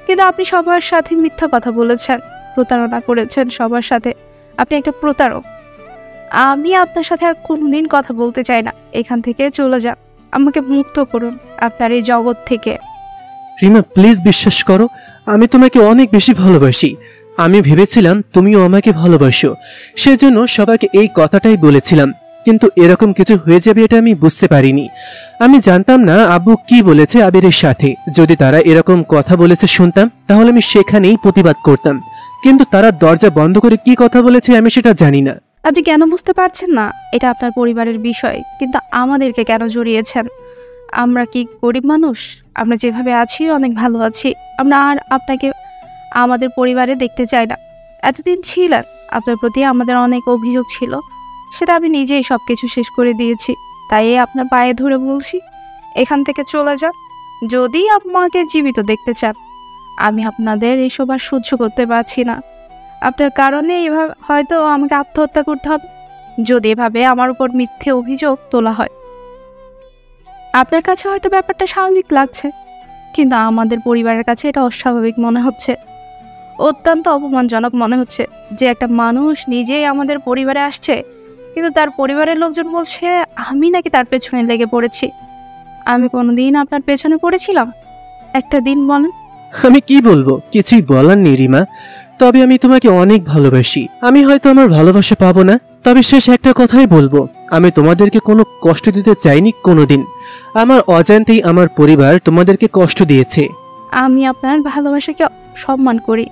কিন্তু আপনি সবার সাথে মিথ্যা কথা বলেছেন, প্রতারণা করেছেন সবার সাথে। আপনি একটা প্রতারক। আমি আপনার সাথে আর কোনোদিন কথা বলতে চাই না। এখান থেকে চলে যান, আমাকে মুক্ত করুন আপনার এই জগৎ থেকে। রিমা প্লিজ বিশ্বাস করো, আমি তোমাকে অনেক বেশি ভালোবাসি। আমি ভেবেছিলাম তুমিও আমাকে ভালোবাসো, সেজন্য সবাইকে এই কথাটাই বলেছিলাম। কিন্তু এরকম কিছু হয়ে যাবে এটা আমি বুঝতে পারিনি। আমি জানতাম না আব্বু কি বলেছে আবিরের সাথে। যদি তারা এরকম কথা বলেছে শুনতাম, তাহলে আমি সেখানেই প্রতিবাদ করতাম। কিন্তু তারা দরজা বন্ধ করে কি কথা বলেছে আমি সেটা জানি না। আপনি কেন বুঝতে পারছেন না? এটা আপনার পরিবারের বিষয়, কিন্তু আমাদেরকে কেন জড়িয়েছেন? আমরা কি গরিব মানুষ? আমরা যেভাবে আছি অনেক ভালো আছি। আমরা আর আপনাকে আমাদের পরিবারে দেখতে চাই না। এতদিন ছিলেন, আপনার প্রতি আমাদের অনেক অভিযোগ ছিল, সেটা আমি নিজেই সব কিছু শেষ করে দিয়েছি। তাই আপনার পায়ে ধরে বলছি, এখান থেকে চলে যান। যদি আমাকে জীবিত দেখতে চান, আমি আপনাদের এইসব আর সহ্য করতে পারছি না। আপনার কারণে এভাবে হয়তো আমাকে আত্মহত্যা করতে হবে, যদি এভাবে আমার উপর মিথ্যে অভিযোগ তোলা হয়। আপনার কাছে হয়তো ব্যাপারটা স্বাভাবিক লাগছে, কিন্তু আমাদের পরিবারের কাছে এটা অস্বাভাবিক মনে হচ্ছে, অত্যন্ত অপমানজনক মনে হচ্ছে যে একটা মানুষ নিজেই আমাদের পরিবারে আসছে, কিন্তু তার পরিবারের লোকজন বলছে আমি নাকি তার পেছনে লেগে পড়েছি। আমি কোনোদিন আপনার পেছনে পড়েছিলাম? একটা দিন বলেন। আমি কি বলবো? কিছুই বলার নেই রিমা। তবে আমি তোমাকে অনেক ভালোবাসি। আমি হয়তো আমার ভালোবাসা পাবো না, তবে শেষ একটা কথাই বলবো, আমি তোমাদেরকে কোনো কষ্ট দিতে চাইনি কোনোদিন। আমার অজান্তেই আমার পরিবার তোমাদেরকে কষ্ট দিয়েছে। আমি আপনার ভালোবাসাকে সম্মান করি,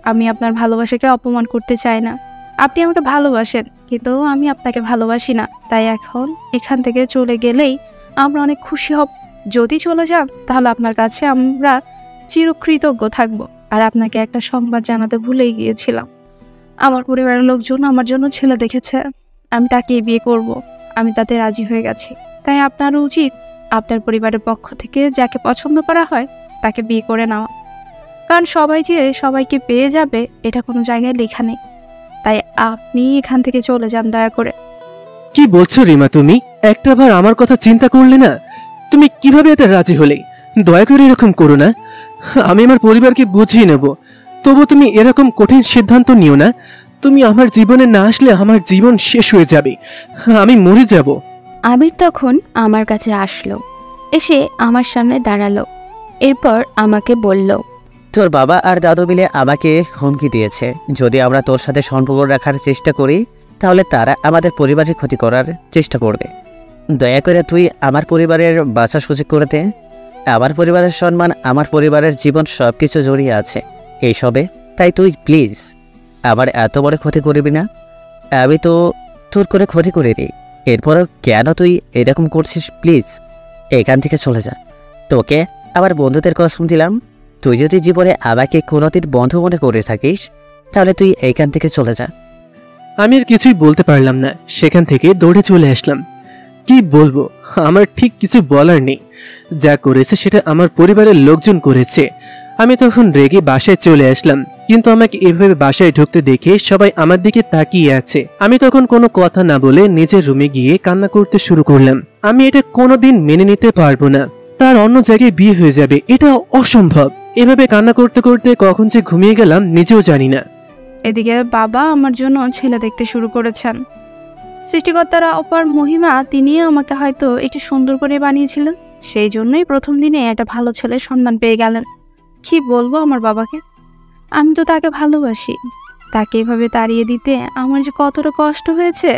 আমি আপনার ভালোবাসাকে অপমান করতে চাই না। আপনি আমাকে ভালোবাসেন, কিন্তু আমি আপনাকে ভালোবাসি না। তাই এখন এখান থেকে চলে গেলেই আমরা অনেক খুশি হব। যদি চলে যান, তাহলে আপনার কাছে আমরা চিরকৃতজ্ঞ থাকব। আর আপনাকে একটা সংবাদ জানাতে ভুলেই গিয়েছিলাম, আমার পরিবারের লোকজন আমার জন্য ছেলে দেখেছে, আমি তাকেই বিয়ে করব। আমি তাতে রাজি হয়ে গেছি। তাই আপনারও উচিত আপনার পরিবারের পক্ষ থেকে যাকে পছন্দ করা হয় তাকে বিয়ে করে নেওয়া। কারণ সবাই যে সবাইকে পেয়ে যাবে এটা কোনো জায়গায় লেখা নেই। তাই আপনি এখান থেকে চলে যান দয়া করে। কি বলছো রিমা তুমি? একটাবার আমার কথা চিন্তা করলে না? তুমি কিভাবে এতে রাজি হলে? দয়া করে এরকম করো না। আমি আমার পরিবারকে বুঝিয়ে নেব। তবু তুমি এরকম কঠিন সিদ্ধান্ত নিও না। তুমি আমার জীবনে না আসলে আমার জীবন শেষ হয়ে যাবে, আমি মরে যাব। আবির তখন আমার কাছে আসলো, এসে আমার সামনে দাঁড়ালো। এরপর আমাকে বলল, তোর বাবা আর দাদু মিলে আমাকে হুমকি দিয়েছে, যদি আমরা তোর সাথে সম্পর্ক রাখার চেষ্টা করি তাহলে তারা আমাদের পরিবারের ক্ষতি করার চেষ্টা করবে। দয়া করে তুই আমার পরিবারের বাঁচার সুযোগ করে দে। আমার পরিবারের সম্মান, আমার পরিবারের জীবন সব কিছু জড়িয়ে আছে এইসবে। তাই তুই প্লিজ আমার এত বড় ক্ষতি করবি না। আমি তো তোর করে ক্ষতি করে দিই, এরপরও কেন তুই এরকম করছিস? প্লিজ এখান থেকে চলে যা। তোকে আমার বন্ধুদের কসম দিলাম, তুই যদি জীবনে আমাকে কোনোদিন বন্ধু মনে করে থাকিস তাহলে তুই এইখান থেকে চলে যা। আমি আর কিছুই বলতে পারলাম না, সেখান থেকে দৌড়ে চলে আসলাম। কি বলবো, আমার ঠিক কিছু বলার নেই। যা করেছে সেটা আমার পরিবারের লোকজন করেছে। আমি তখন রেগে বাসায় চলে আসলাম, কিন্তু আমাকে এভাবে বাসায় ঢুকতে দেখে সবাই আমার দিকে তাকিয়ে আছে। আমি তখন কোনো কথা না বলে নিজের রুমে গিয়ে কান্না করতে শুরু করলাম। আমি এটা কোনোদিন মেনে নিতে পারবো না, তার অন্য জায়গায় বিয়ে হয়ে যাবে, এটা অসম্ভব। এভাবে কান্না করতে করতে কখন যে ঘুমিয়ে গেলাম নিজেও জানি না। এদিকে বাবা আমার জন্য ছেলে দেখতে শুরু করেছেন। সৃষ্টিকর্তার অপার মহিমা, তিনি আমাকে হয়তো একটু সুন্দর করে বানিয়েছিলেন, সেই জন্যই প্রথম দিনে একটা ভালো ছেলের সন্ধান পেয়ে গেলেন। কি বলবো আমার বাবাকে, আমি তো তাকে ভালোবাসি। তাকে এভাবে তাড়িয়ে দিতে আমার যে কতটা কষ্ট হয়েছে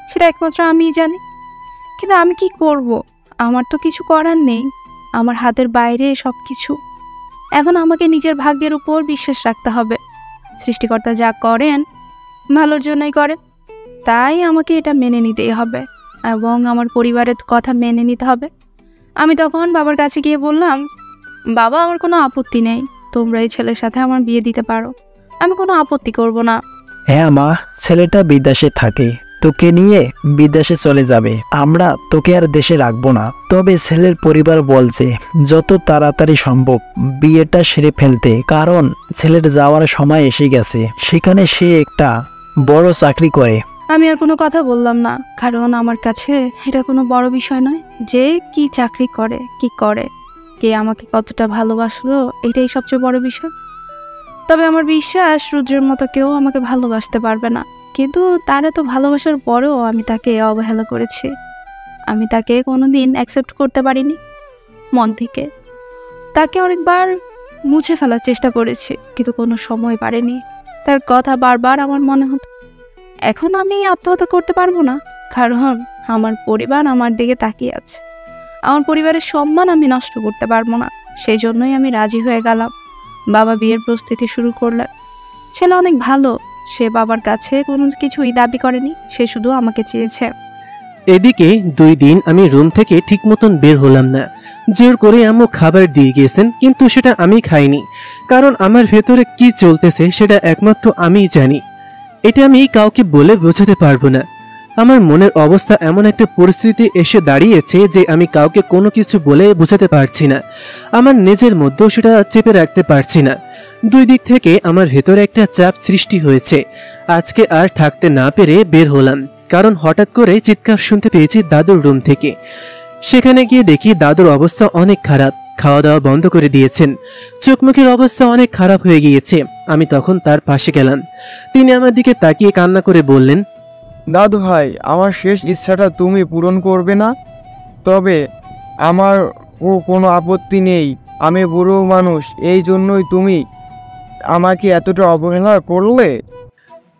সেটা একমাত্র আমিই জানি। কিন্তু আমি কি করব, আমার তো কিছু করার নেই, আমার হাতের বাইরে সব কিছু। এখন আমাকে নিজের ভাগ্যের উপর বিশ্বাস রাখতে হবে। সৃষ্টিকর্তা যা করেন ভালোর জন্যই করেন, তাই আমাকে এটা মেনে নিতেই হবে এবং আমার পরিবারের কথা মেনে নিতে হবে। আমি তখন বাবার কাছে গিয়ে বললাম, বাবা আমার কোনো আপত্তি নেই, তোমরা এই ছেলের সাথে আমার বিয়ে দিতে পারো, আমি কোনো আপত্তি করব না। হ্যাঁ মা, ছেলেটা বিদেশে থাকে, তোকে নিয়ে বিদেশে চলে যাবে, আমরা তোকে আর দেশে রাখবো না। তবে ছেলের পরিবার বলছে যত তাড়াতাড়ি সম্ভব বিয়েটা সেরে ফেলতে, কারণ ছেলের যাওয়ার সময় এসে গেছে, সেখানে সে একটা বড় চাকরি করে। আমি আর কোনো কথা বললাম না, কারণ আমার কাছে এটা কোনো বড় বিষয় নয় যে কি চাকরি করে, কি করে, কে আমাকে কতটা ভালোবাসলো, এটাই সবচেয়ে বড় বিষয়। তবে আমার বিশ্বাস রুদ্রের মতো কেউ আমাকে ভালোবাসতে পারবে না, কিন্তু তার এত ভালোবাসার পরেও আমি তাকে অবহেলা করেছি। আমি তাকে কোনোদিন অ্যাকসেপ্ট করতে পারিনি মন থেকে। তাকে অনেকবার মুছে ফেলার চেষ্টা করেছি, কিন্তু কোনো সময় পারিনি। তার কথা বারবার আমার মনে হতো। এখন আমি আত্মহত্যা করতে পারবো না, কারণ আমার পরিবার আমার দিকে তাকিয়ে আছে। আমার পরিবারের সম্মান আমি নষ্ট করতে পারবো না, সেই জন্যই আমি রাজি হয়ে গেলাম। বাবা বিয়ের প্রস্তুতি শুরু করলেন। ছেলে অনেক ভালো, সে বাবার কাছে কোনো কিছুই দাবি করেনি, সে শুধু আমাকে চেয়েছে। এদিকে 2 দিন আমি রুম থেকে ঠিক মতন বের হলাম না। জোর করে আম্মু খাবার দিয়ে গেছেন, কিন্তু সেটা আমি খাইনি, কারণ আমার ভেতরে কি চলতেছে সেটা একমাত্র আমিই জানি। এটা আমি কাউকে বলে বোঝাতে পারবো না। আমার মনের অবস্থা এমন একটা পরিস্থিতি এসে দাঁড়িয়েছে যে আমি কাউকে কোনো কিছু বলে বোঝাতে পারছি না। আমার নিজের মধ্যেও সেটা চেপে রাখতে পারছি না। 2 দিক থেকে আমার ভেতরে একটা চাপ সৃষ্টি হয়েছে। আজকে আর থাকতে না পেরে বের হলাম, কারণ হঠাৎ করে চিৎকার শুনতে পেয়েছি দাদুর রুম থেকে। সেখানে গিয়ে দেখি দাদুর অবস্থা অনেক খারাপ, খাওয়া দাওয়া বন্ধ করে দিয়েছেন, চোখ মুখের অবস্থা অনেক খারাপ হয়ে গিয়েছে। আমি তখন তার পাশে গেলাম। তিনি আমার দিকে তাকিয়ে কান্না করে বললেন, দাদু ভাই, আমার শেষ ইচ্ছাটা তুমি পূরণ করবে না? তবে আমার কোনো আপত্তি নেই, আমি বুড়ো মানুষ, এই জন্যই তুমি আমাকে এতটা অবহেলা করলে।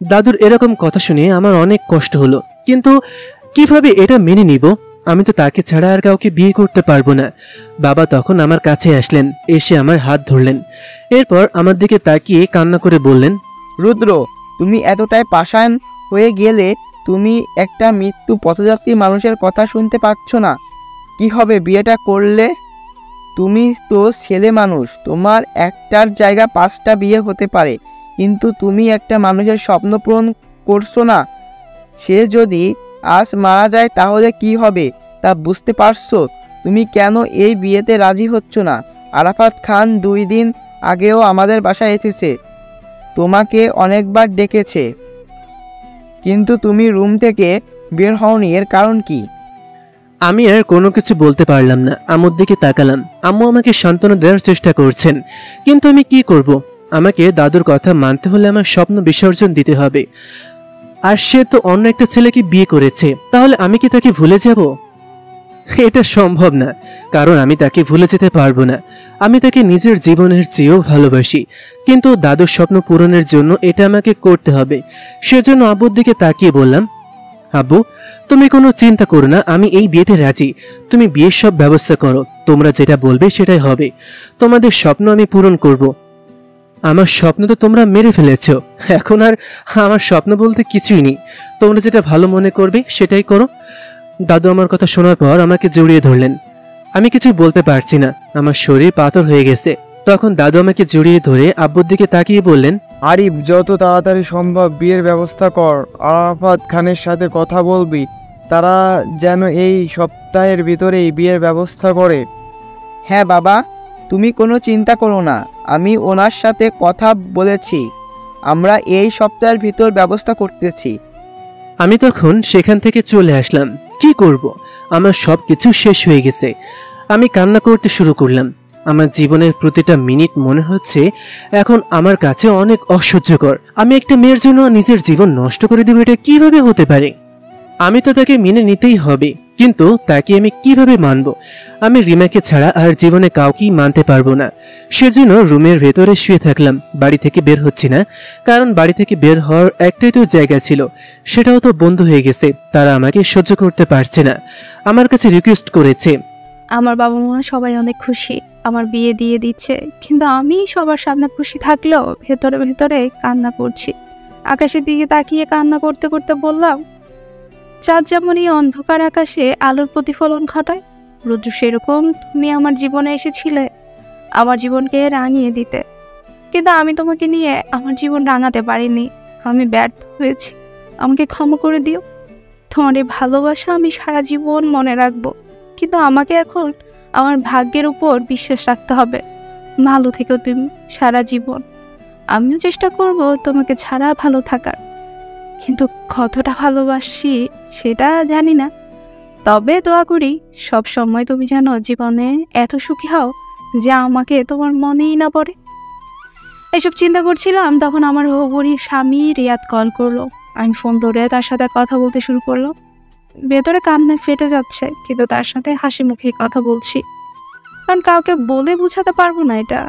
দাদুর এরকম কথা শুনে আমার অনেক কষ্ট হলো, কিন্তু কিভাবে এটা মেনে নিব? আমি তো তাকে ছাড়া আর কাউকে বিয়ে করতে পারবো না। বাবা তখন আমার কাছে আসলেন, এসে আমার হাত ধরলেন। এরপর আমার দিকে তাকিয়ে কান্না করে বললেন, রুদ্র, তুমি এতটাই পাষাণ হয়ে গেলে তুমি একটা মৃত্যু পথযাত্রী মানুষের কথা শুনতে পাচ্ছ না? কি হবে বিয়েটা করলে? তুমি তো ছেলে মানুষ, তোমার একটার জায়গা 5টা বিয়ে হতে পারে, কিন্তু তুমি একটা মানুষের স্বপ্ন পূরণ করছো না। সে যদি আজ মারা যায় তাহলে কি হবে তা বুঝতে পারছো? তুমি কেন এই বিয়েতে রাজি হচ্ছ না? আরাফাত খান 2 দিন আগেও আমাদের বাসায় এসেছে, তোমাকে অনেকবার ডেকেছে, কিন্তু তুমি রুম থেকে বের হওনি, এর কারণ কি? আমি আর কোনো কিছু বলতে পারলাম না। আম্মুর দিকে তাকালাম। আম্মু আমাকে সান্ত্বনা দেওয়ার চেষ্টা করছেন, কিন্তু আমি কি করব? আমাকে দাদুর কথা মানতে হলে আমার স্বপ্ন বিসর্জন দিতে হবে। আর সে তো অন্য একটা ছেলেকে বিয়ে করেছে, তাহলে আমি কি তাকে ভুলে যাব? এটা সম্ভব না, কারণ আমি তাকে ভুলে যেতে পারবো না। আমি তাকে নিজের জীবনের চেয়েও ভালোবাসি, কিন্তু দাদুর স্বপ্ন পূরণের জন্য এটা আমাকে করতে হবে। সেজন্য আব্বুর দিকে তাকিয়ে বললাম, আব্বু তুমি কোনো চিন্তা করো না, আমি এই বিয়েতে রাজি। তুমি বিয়ের সব ব্যবস্থা করো, তোমরা যেটা বলবে সেটাই হবে। তোমাদের স্বপ্ন আমি পূরণ করব। আমার স্বপ্ন তো তোমরা মেরে ফেলেছো, এখন আর আমার স্বপ্ন বলতে কিছুই নেই। তোমরা যেটা ভালো মনে করবে সেটাই করো। দাদু আমার কথা শোনার পর আমাকে জড়িয়ে ধরলেন। আমি কিছু বলতে পারছি না, আমার শরীর পাথর হয়ে গেছে। তখন দাদু আমাকে জড়িয়ে ধরে আব্বুর দিকে তাকিয়ে বললেন, আরিফ, যত তাড়াতাড়ি সম্ভব বিয়ের ব্যবস্থা কর। আরাফাত খানের সাথে কথা বলবি, তারা যেন এই সপ্তাহের ভিতরেই বিয়ের ব্যবস্থা করে। হ্যাঁ বাবা, তুমি কোনো চিন্তা করো না, আমি ওনার সাথে কথা বলেছি। আমরা এই সপ্তাহের ভিতর ব্যবস্থা করতেছি। আমি তখন সেখান থেকে চলে আসলাম। কি করব, আমার সব কিছু শেষ হয়ে গেছে। আমি কান্না করতে শুরু করলাম। আমার জীবনের প্রতিটা মিনিট মনে হচ্ছে এখন আমার কাছে অনেক অসহ্যকর। আমি একটা মেয়ের জন্য নিজের জীবন নষ্ট করে দেব, এটা কিভাবে হতে পারে? আমি তো তাকে মেনে নিতেই হবে, কিন্তু তাকে আমি কিভাবে মানব? আমি রিমাকে ছাড়া আর জীবনে কাউকেই মানতে পারবো না। সেজন্য রুমের ভেতরে শুয়ে থাকলাম, বাড়ি থেকে বের হচ্ছি না। কারণ বাড়ি থেকে বের হওয়ার একটাই তো জায়গা ছিল, সেটাও তো বন্ধ হয়ে গেছে। তারা আমাকে সহ্য করতে পারছে না, আমার কাছে রিকোয়েস্ট করেছে। আমার বাবা মা সবাই অনেক খুশি, আমার বিয়ে দিয়ে দিচ্ছে। কিন্তু আমি সবার সামনে খুশি থাকলেও ভেতরে ভেতরে কান্না করছি। আকাশের দিকে তাকিয়ে কান্না করতে করতে বললাম, চাঁদ যেমন এই অন্ধকার আকাশে আলোর প্রতিফলন ঘটায়, রুদ্র সেরকম তুমি আমার জীবনে এসেছিলে আমার জীবনকে রাঙিয়ে দিতে। কিন্তু আমি তোমাকে নিয়ে আমার জীবন রাঙাতে পারিনি, আমি ব্যর্থ হয়েছি। আমাকে ক্ষমা করে দিও। তোমার এই ভালোবাসা আমি সারা জীবন মনে রাখবো। কিন্তু আমাকে এখন আমার ভাগ্যের উপর বিশ্বাস রাখতে হবে। ভালো থেকো তুমি সারা জীবন। আমিও চেষ্টা করব তোমাকে ছাড়া ভালো থাকার, কিন্তু কতটা ভালোবাসি সেটা জানি না। তবে দোয়া করি সব সময় তুমি যেন জীবনে এত সুখী হও যে আমাকে তোমার মনেই না পড়ে। এসব চিন্তা করছিলাম, তখন আমার হবুরির স্বামী রিয়াদ কল করলো। আমি ফোন ধরে তার সাথে কথা বলতে শুরু করলাম। ভেতরে কান্নায় ফেটে যাচ্ছে, কিন্তু তার সাথে হাসি মুখে কথা বলছি, কারণ কাউকে বলে বোঝাতে পারবো না এটা।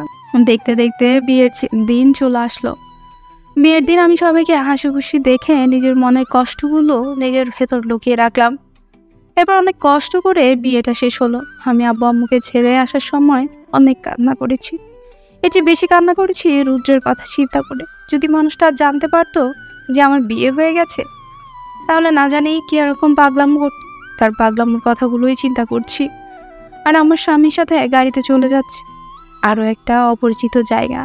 দেখতে দেখতে বিয়ের দিন চলে আসলো। বিয়ের দিন আমি সবাইকে হাসি খুশি দেখে নিজের মনের কষ্টগুলো নিজের ভেতর লুকিয়ে রাখলাম। এবার অনেক কষ্ট করে বিয়েটা শেষ হলো। আমি আব্বু আম্মুকে ছেড়ে আসার সময় অনেক কান্না করেছি। এর চেয়ে বেশি কান্না করেছি রুদ্রের কথা চিন্তা করে। যদি মানুষটা জানতে পারতো যে আমার বিয়ে হয়ে গেছে, তাহলে না জানি কি এরকম পাগলামো করত। তার পাগলামোর কথাগুলোই চিন্তা করছি। আর আমার স্বামীর সাথে গাড়িতে চলে যাচ্ছে আরও একটা অপরিচিত জায়গা,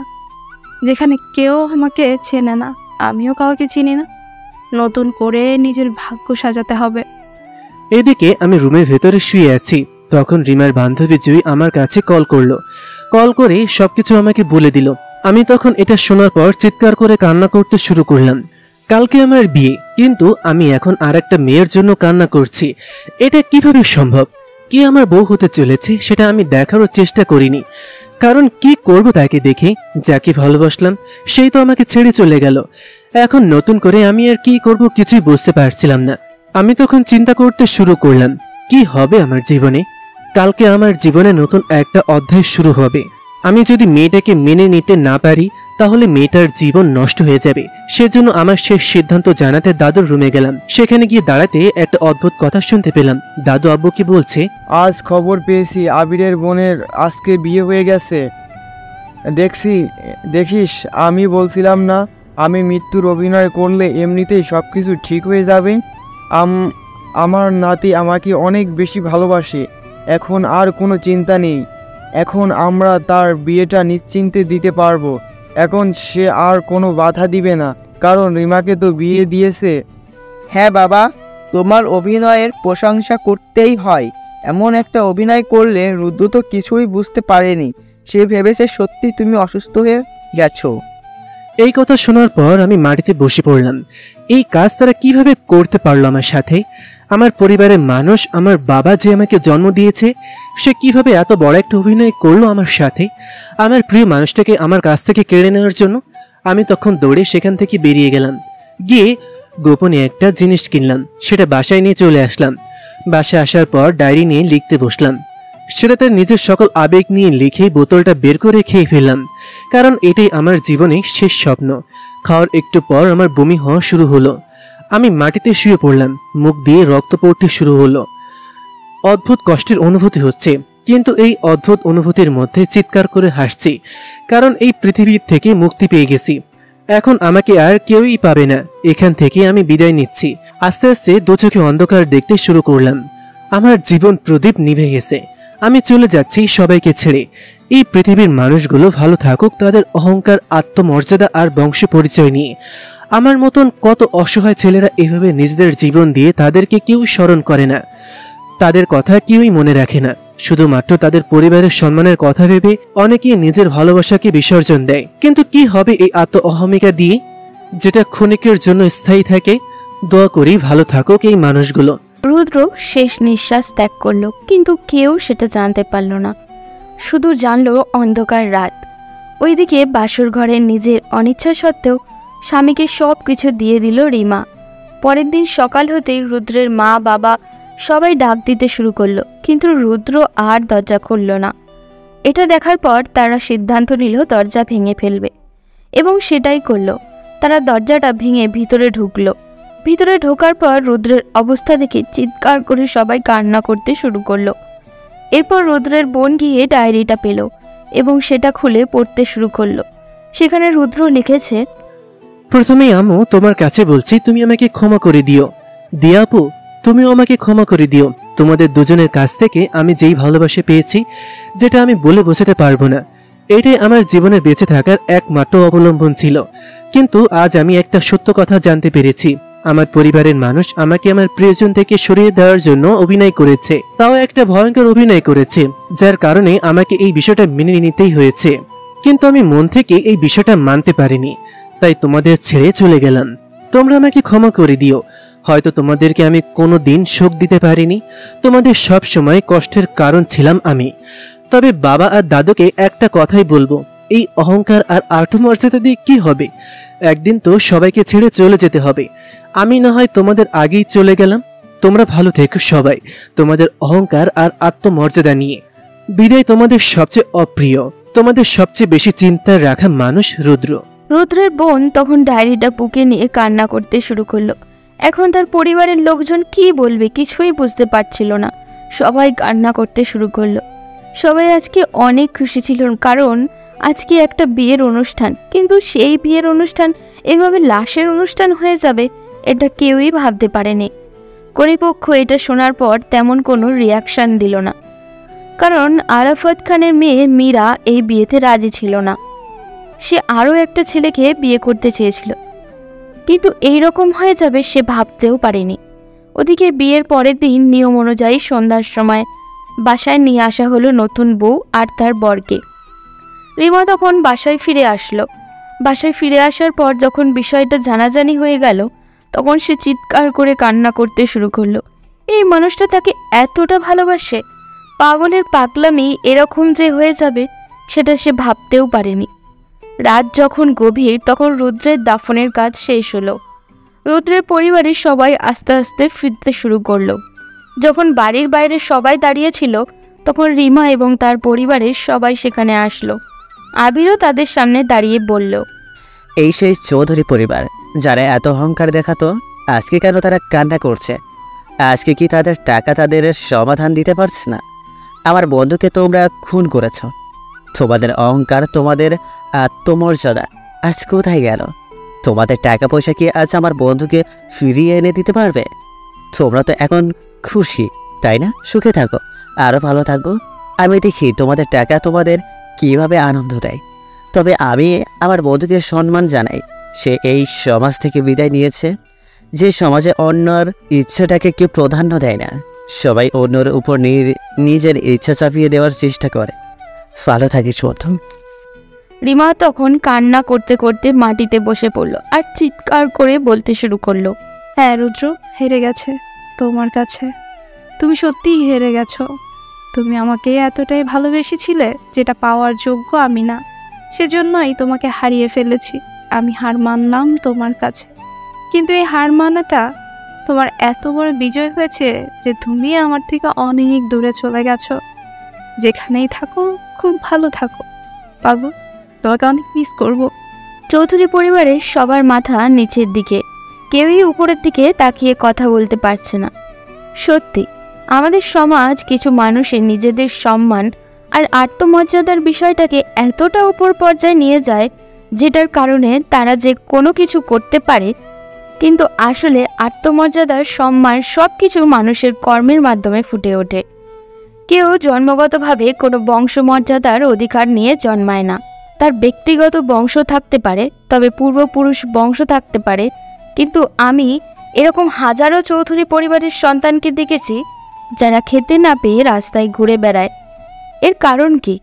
যেখানে কেউ আমাকে চেনে না, আমিও কাউকে চিনি না। নতুন করে নিজের ভাগ্য সাজাতে হবে। এদিকে আমি রুমের ভেতরে শুয়ে আছি। তখন রিমার বান্ধবী জুই আমার কাছে কল করলো। কল করে সবকিছু আমাকে বলে দিল। আমি তখন এটা শোনার পর চিৎকার করে কান্না করতে শুরু করলাম। কালকে আমার বিয়ে, কিন্তু আমি এখন আর একটা মেয়ের জন্য কান্না করছি। এটা কিভাবে সম্ভব? কি আমার বউ হতে চলেছে সেটা আমি দেখারও চেষ্টা করিনি। কারণ কি করব তাকে দেখে? যাকে ভালোবাসলাম সেই তো আমাকে ছেড়ে চলে গেল। এখন নতুন করে আমি আর কি করব কিছুই বুঝতে পারছিলাম না। আমি তখন চিন্তা করতে শুরু করলাম, কি হবে আমার জীবনে? কালকে আমার জীবনে নতুন একটা অধ্যায় শুরু হবে। আমি যদি মেয়েটাকে মেনে নিতে না পারি, তাহলে মেয়েটার জীবন নষ্ট হয়ে যাবে। সেজন্য আমার শেষ সিদ্ধান্ত জানাতে দাদুর রুমে গেলাম। সেখানে গিয়ে দাঁড়াতে একটা অদ্ভুত কথা শুনতে পেলাম। দাদু আব্বুকে বলছে, আজ খবর পেয়েছি আবিরের বোনের আজকে বিয়ে হয়ে গেছে। দেখিস, আমি বলছিলাম না আমি মৃত্যুর অভিনয় করলে এমনিতেই সব কিছু ঠিক হয়ে যাবে। আমার নাতি আমাকে অনেক বেশি ভালোবাসে। এখন আর কোনো চিন্তা নেই। এখন আমরা তার বিয়েটা নিশ্চিন্তে দিতে পারবো। এখন সে আর কোনো বাধা দিবে না, কারণ রিমাকে তো বিয়ে দিয়েছে। হ্যাঁ বাবা, তোমার অভিনয়ের প্রশংসা করতেই হয়। এমন একটা অভিনয় করলে রুদ্র তো কিছুই বুঝতে পারেনি। সে ভেবেছে সত্যি তুমি অসুস্থ হয়ে গেছো। এই কথা শোনার পর আমি মাটিতে বসে পড়লাম। এই কাজ তারা কিভাবে করতে পারলো আমার সাথে? আমার পরিবারের মানুষ, আমার বাবা যে আমাকে জন্ম দিয়েছে, সে কিভাবে এত বড় একটা অভিনয় করলো আমার সাথে, আমার প্রিয় মানুষটাকে আমার কাছ থেকে কেড়ে নেওয়ার জন্য। আমি তখন দৌড়ে সেখান থেকে বেরিয়ে গেলাম, গিয়ে গোপনে একটা জিনিস কিনলাম, সেটা বাসায় নিয়ে চলে আসলাম। বাসায় আসার পর ডায়েরি নিয়ে লিখতে বসলাম। সেটা তার নিজের সকল আবেগ নিয়ে লিখে বোতলটা বের করে খেয়ে ফেললাম, কারণ এটাই আমার জীবনে শেষ স্বপ্ন। খাওয়ার একটু পর আমার বমি হওয়া শুরু হলো। আমি মাটিতে শুয়ে পড়লাম, মুখ দিয়ে রক্ত পড়তে শুরু হলো। অদ্ভুত কষ্টের অনুভূতি হচ্ছে, কিন্তু এই অদ্ভুত অনুভূতির মধ্যে চিৎকার করে হাসছি, কারণ এই পৃথিবীর থেকে মুক্তি পেয়ে গেছি। এখন আমাকে আর কেউই পাবে না। এখান থেকে আমি বিদায় নিচ্ছি। আস্তে আস্তে দু চোখে অন্ধকার দেখতে শুরু করলাম। আমার জীবন প্রদীপ নিভে গেছে। আমি চলে যাচ্ছি সবাইকে ছেড়ে। এই পৃথিবীর মানুষগুলো ভালো থাকুক তাদের অহংকার, আত্মমর্যাদা আর বংশ পরিচয় নিয়ে। আমার মতন কত অসহায় ছেলেরা এভাবে নিজেদের জীবন দিয়ে তাদেরকে কেউ স্মরণ করে না, তাদের কথা কেউই মনে রাখে না। শুধুমাত্র তাদের পরিবারের সম্মানের কথা ভেবে অনেকেই নিজের ভালোবাসাকে বিসর্জন দেয়। কিন্তু কি হবে এই আত্ম অহমিকা দিয়ে, যেটা ক্ষণিকের জন্য স্থায়ী থাকে? দোয়া করি ভালো থাকুক এই মানুষগুলো। রুদ্র শেষ নিঃশ্বাস ত্যাগ করলো, কিন্তু কেউ সেটা জানতে পারল না। শুধু জানলো অন্ধকার রাত। ওইদিকে বাসর ঘরে নিজের অনিচ্ছা সত্ত্বেও স্বামীকে সব কিছু দিয়ে দিল রিমা। পরের দিন সকাল হতেই রুদ্রের মা বাবা সবাই ডাক দিতে শুরু করলো, কিন্তু রুদ্র আর দরজা খুলল না। এটা দেখার পর তারা সিদ্ধান্ত নিল দরজা ভেঙে ফেলবে, এবং সেটাই করলো। তারা দরজাটা ভেঙে ভিতরে ঢুকলো। ভিতরে ঢোকার পর রুদ্রের অবস্থা দেখে চিৎকার করে সবাই কান্না করতে শুরু করলো। এরপর রুদ্রের বোন গিয়ে ডায়েরিটা পেল এবং সেটা খুলে পড়তে শুরু করলো। সেখানে রুদ্র লিখেছে, প্রথমেই আম্মু তোমার কাছে বলছি, তুমি আমাকে ক্ষমা করে দিও। দিয়া আপু, তুমিও আমাকে ক্ষমা করে দিও। তোমাদের দুজনের কাছ থেকে আমি যেই ভালোবাসা পেয়েছি, যেটা আমি বলে বোঝাতে পারবো না। এটাই আমার জীবনের বেঁচে থাকার একমাত্র অবলম্বন ছিল। কিন্তু আজ আমি একটা সত্য কথা জানতে পেরেছি। আমার পরিবারের মানুষ আমাকে আমার প্রিয়জন থেকে সরিয়ে দেওয়ার জন্য অভিনয় করেছে, তাও একটা ভয়ঙ্কর অভিনয় করেছে, যার কারণে আমাকে এই বিষয়টা মেনে নিতেই হয়েছে। কিন্তু আমি মন থেকে এই বিষয়টা মানতে পারিনি, তাই তোমাদের ছেড়ে চলে গেলাম। তোমরা আমাকে ক্ষমা করে দিও। হয়তো তোমাদেরকে আমি কোনো দিন সুখ দিতে পারিনি, তোমাদের সব সময় কষ্টের কারণ ছিলাম আমি। তবে বাবা আর দাদুকে একটা কথাই বলবো, এই অহংকার আর আত্মমর্যাদা দিয়ে কি হবে? একদিন তো সবাইকে ছেড়ে চলে যেতে হবে। আমি না হয় তোমাদের আগেই চলে গেলাম। তোমরা ভালো থেকো সবাই, তোমাদের অহংকার আর আত্মমর্যাদা নিয়ে। বিদায় তোমাদের সবচেয়ে অপ্রিয়, তোমাদের সবচেয়ে বেশি চিন্তায় রাখা মানুষ রুদ্র। রুদ্রের বোন তখন ডায়েরিটা বুকে নিয়ে কান্না করতে শুরু করলো। এখন তার পরিবারের লোকজন কি বলবে কিছুই বুঝতে পারছিল না। সবাই কান্না করতে শুরু করলো। সবাই আজকে অনেক খুশি ছিল, কারণ আজকে একটা বিয়ের অনুষ্ঠান, কিন্তু সেই বিয়ের অনুষ্ঠান এভাবে লাশের অনুষ্ঠান হয়ে যাবে এটা কেউই ভাবতে পারেনি। কর্তৃপক্ষ এটা শোনার পর তেমন কোনো রিয়াকশন দিল না, কারণ আরাফাত খানের মেয়ে মীরা এই বিয়েতে রাজি ছিল না। সে আরও একটা ছেলেকে বিয়ে করতে চেয়েছিল, কিন্তু এই রকম হয়ে যাবে সে ভাবতেও পারেনি। ওদিকে বিয়ের পরের দিন নিয়ম অনুযায়ী সন্ধ্যার সময় বাসায় নিয়ে আসা হলো নতুন বউ আর তার বরকে। রিমা তখন বাসায় ফিরে আসলো। বাসায় ফিরে আসার পর যখন বিষয়টা জানাজানি হয়ে গেল, তখন সে চিৎকার করে কান্না করতে শুরু করলো। এই মানুষটা তাকে এতটা ভালোবাসে, পাগলের পাগলামি এরকম যে হয়ে যাবে সেটা সে ভাবতেও পারেনি। রাত যখন গভীর, তখন রুদ্রের দাফনের কাজ শেষ হলো। রুদ্রের পরিবারের সবাই আস্তে আস্তে ফিরতে শুরু করলো। যখন বাড়ির বাইরে সবাই দাঁড়িয়ে ছিল, তখন রিমা এবং তার পরিবারের সবাই সেখানে আসলো। আবিরও তাদের সামনে দাঁড়িয়ে বলল, এই সেই চৌধুরী পরিবার যারা এত অহংকার দেখাতো, আজকে কেন তারা কান্না করছে? আজকে কি তাদের টাকা তাদের সমাধান দিতে পারছে না? আমার বন্ধুকে তোমরা খুন করেছ। তোমাদের অহংকার, তোমাদের আত্মমর্যাদা আজ কোথায় গেল? তোমাদের টাকা পয়সা কি আজ আমার বন্ধুকে ফিরিয়ে এনে দিতে পারবে? তোমরা তো এখন খুশি, তাই না? সুখে থাকো, আরও ভালো থাকো। আমি দেখি তোমাদের টাকা তোমাদের কিভাবে আনন্দ দেয়। তবে আমি আমার বন্ধুকে সম্মান জানাই। সে এই সমাজ থেকে বিদায় নিয়েছে, যে সমাজে অন্যর ইচ্ছাটাকে কেউ প্রাধান্য দেয় না। সবাই অন্যর উপর নিজের ইচ্ছা চাপিয়ে দেওয়ার চেষ্টা করে। ভালো থাকিস বন্ধু। রিমা তখন কান্না করতে করতে মাটিতে বসে পড়ল আর চিৎকার করে বলতে শুরু করলো, হ্যাঁ রুদ্র, হেরে গেছে তোমার কাছে। তুমি সত্যিই হেরে গেছো। তুমি আমাকে এতটাই ভালোবেসেছিলে যেটা পাওয়ার যোগ্য আমি না, সেজন্যই তোমাকে হারিয়ে ফেলেছি। আমি হার মানলাম তোমার কাছে, কিন্তু এই হার মানাটা তোমার এত বড় বিজয় হয়েছে যে তুমি আমার থেকে অনেক দূরে চলে গেছো। যেখানেই থাকো খুব ভালো থাকো পাগল, তোমাকে অনেক মিস করব। চৌধুরী পরিবারের সবার মাথা নিচের দিকে, কেউই উপরের দিকে তাকিয়ে কথা বলতে পারছে না। সত্যি আমাদের সমাজ কিছু মানুষের নিজেদের সম্মান আর আত্মমর্যাদার বিষয়টাকে এতটা উপর পর্যায়ে নিয়ে যায়, যেটার কারণে তারা যে কোনো কিছু করতে পারে, কিন্তু আসলে আত্মমর্যাদার সম্মান সব কিছু মানুষের কর্মের মাধ্যমে ফুটে ওঠে। কেউ জন্মগতভাবে কোনো বংশমর্যাদার অধিকার নিয়ে জন্মায় না। তার ব্যক্তিগত বংশ থাকতে পারে, তবে পূর্বপুরুষ বংশ থাকতে পারে, কিন্তু আমি এরকম হাজারো চৌধুরী পরিবারের সন্তানকে দেখেছি যারা খেতে না পেয়ে রাস্তায় ঘুরে বেড়ায়। এর কারণ কি?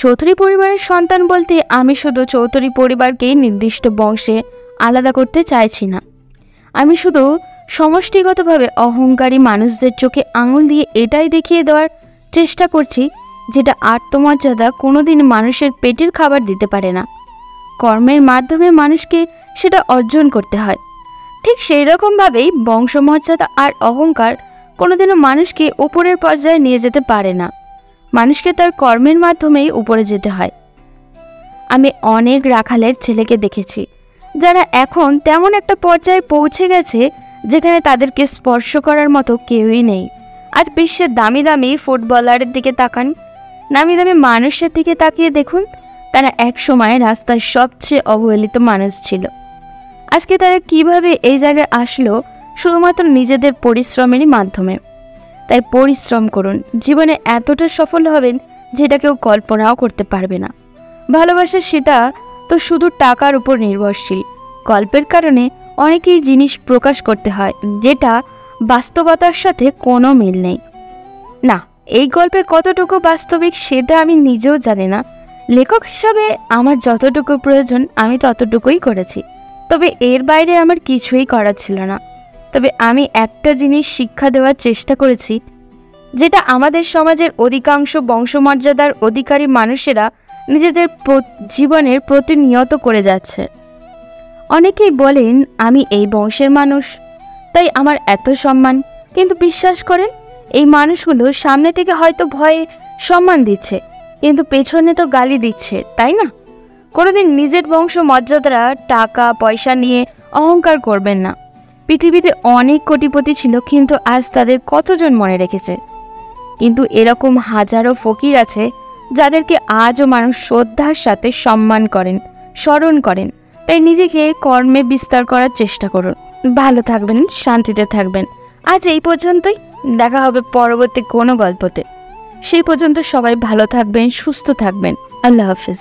চৌধুরী পরিবারের সন্তান বলতে আমি শুধু চৌধুরী পরিবারকেই নির্দিষ্ট বংশে আলাদা করতে চাইছি না। আমি শুধু সমষ্টিগতভাবে অহংকারী মানুষদের চোখে আঙুল দিয়ে এটাই দেখিয়ে দেওয়ার চেষ্টা করছি যেটা আত্মমর্যাদা কোনোদিন মানুষের পেটের খাবার দিতে পারে না। কর্মের মাধ্যমে মানুষকে সেটা অর্জন করতে হয়। ঠিক সেই রকমভাবেই বংশমর্যাদা আর অহংকার কোনোদিনও মানুষকে উপরের পর্যায়ে নিয়ে যেতে পারে না। মানুষকে তার কর্মের মাধ্যমেই উপরে যেতে হয়। আমি অনেক রাখালের ছেলেকে দেখেছি যারা এখন তেমন একটা পর্যায়ে পৌঁছে গেছে যেখানে তাদেরকে স্পর্শ করার মতো কেউই নেই। আজ বিশ্বের দামি দামি ফুটবলারের দিকে তাকান, নামি দামি মানুষের দিকে তাকিয়ে দেখুন, তারা এক সময় রাস্তার সবচেয়ে অবহেলিত মানুষ ছিল। আজকে তারা কিভাবে এই জায়গায় আসলো? শুধুমাত্র নিজেদের পরিশ্রমেরই মাধ্যমে। তাই পরিশ্রম করুন, জীবনে এতটা সফল হবেন যেটা কেউ কল্পনাও করতে পারবে না। ভালোবাসা সেটা তো শুধু টাকার উপর নির্ভরশীল। গল্পের কারণে অনেকেই জিনিস প্রকাশ করতে হয় যেটা বাস্তবতার সাথে কোনো মিল নেই। না, এই গল্পে কতটুকু বাস্তবিক সেটা আমি নিজেও জানি না। লেখক হিসাবে আমার যতটুকু প্রয়োজন আমি ততটুকুই করেছি, তবে এর বাইরে আমার কিছুই করার ছিল না। তবে আমি একটা জিনিস শিক্ষা দেওয়ার চেষ্টা করেছি যেটা আমাদের সমাজের অধিকাংশ বংশমর্যাদার অধিকারী মানুষেরা নিজেদের জীবনের প্রতিনিয়ত করে যাচ্ছে। অনেকেই বলেন আমি এই বংশের মানুষ, তাই আমার এত সম্মান, কিন্তু বিশ্বাস করেন এই মানুষগুলো সামনে থেকে হয়তো ভয়ে সম্মান দিচ্ছে, কিন্তু পেছনে তো গালি দিচ্ছে, তাই না? কোনোদিন নিজের বংশ মর্যাদারা টাকা পয়সা নিয়ে অহংকার করবেন না। পৃথিবীতে অনেক কোটিপতি ছিল, কিন্তু আজ তাদের কতজন মনে রেখেছে? কিন্তু এরকম হাজারো ফকির আছে যাদেরকে আজও মানুষ শ্রদ্ধার সাথে সম্মান করেন, স্মরণ করেন। তাই নিজেকে কর্মে বিস্তার করার চেষ্টা করুন। ভালো থাকবেন, শান্তিতে থাকবেন। আজ এই পর্যন্তই, দেখা হবে পরবর্তী কোনো গল্পতে। সেই পর্যন্ত সবাই ভালো থাকবেন, সুস্থ থাকবেন। আল্লাহ হাফেজ।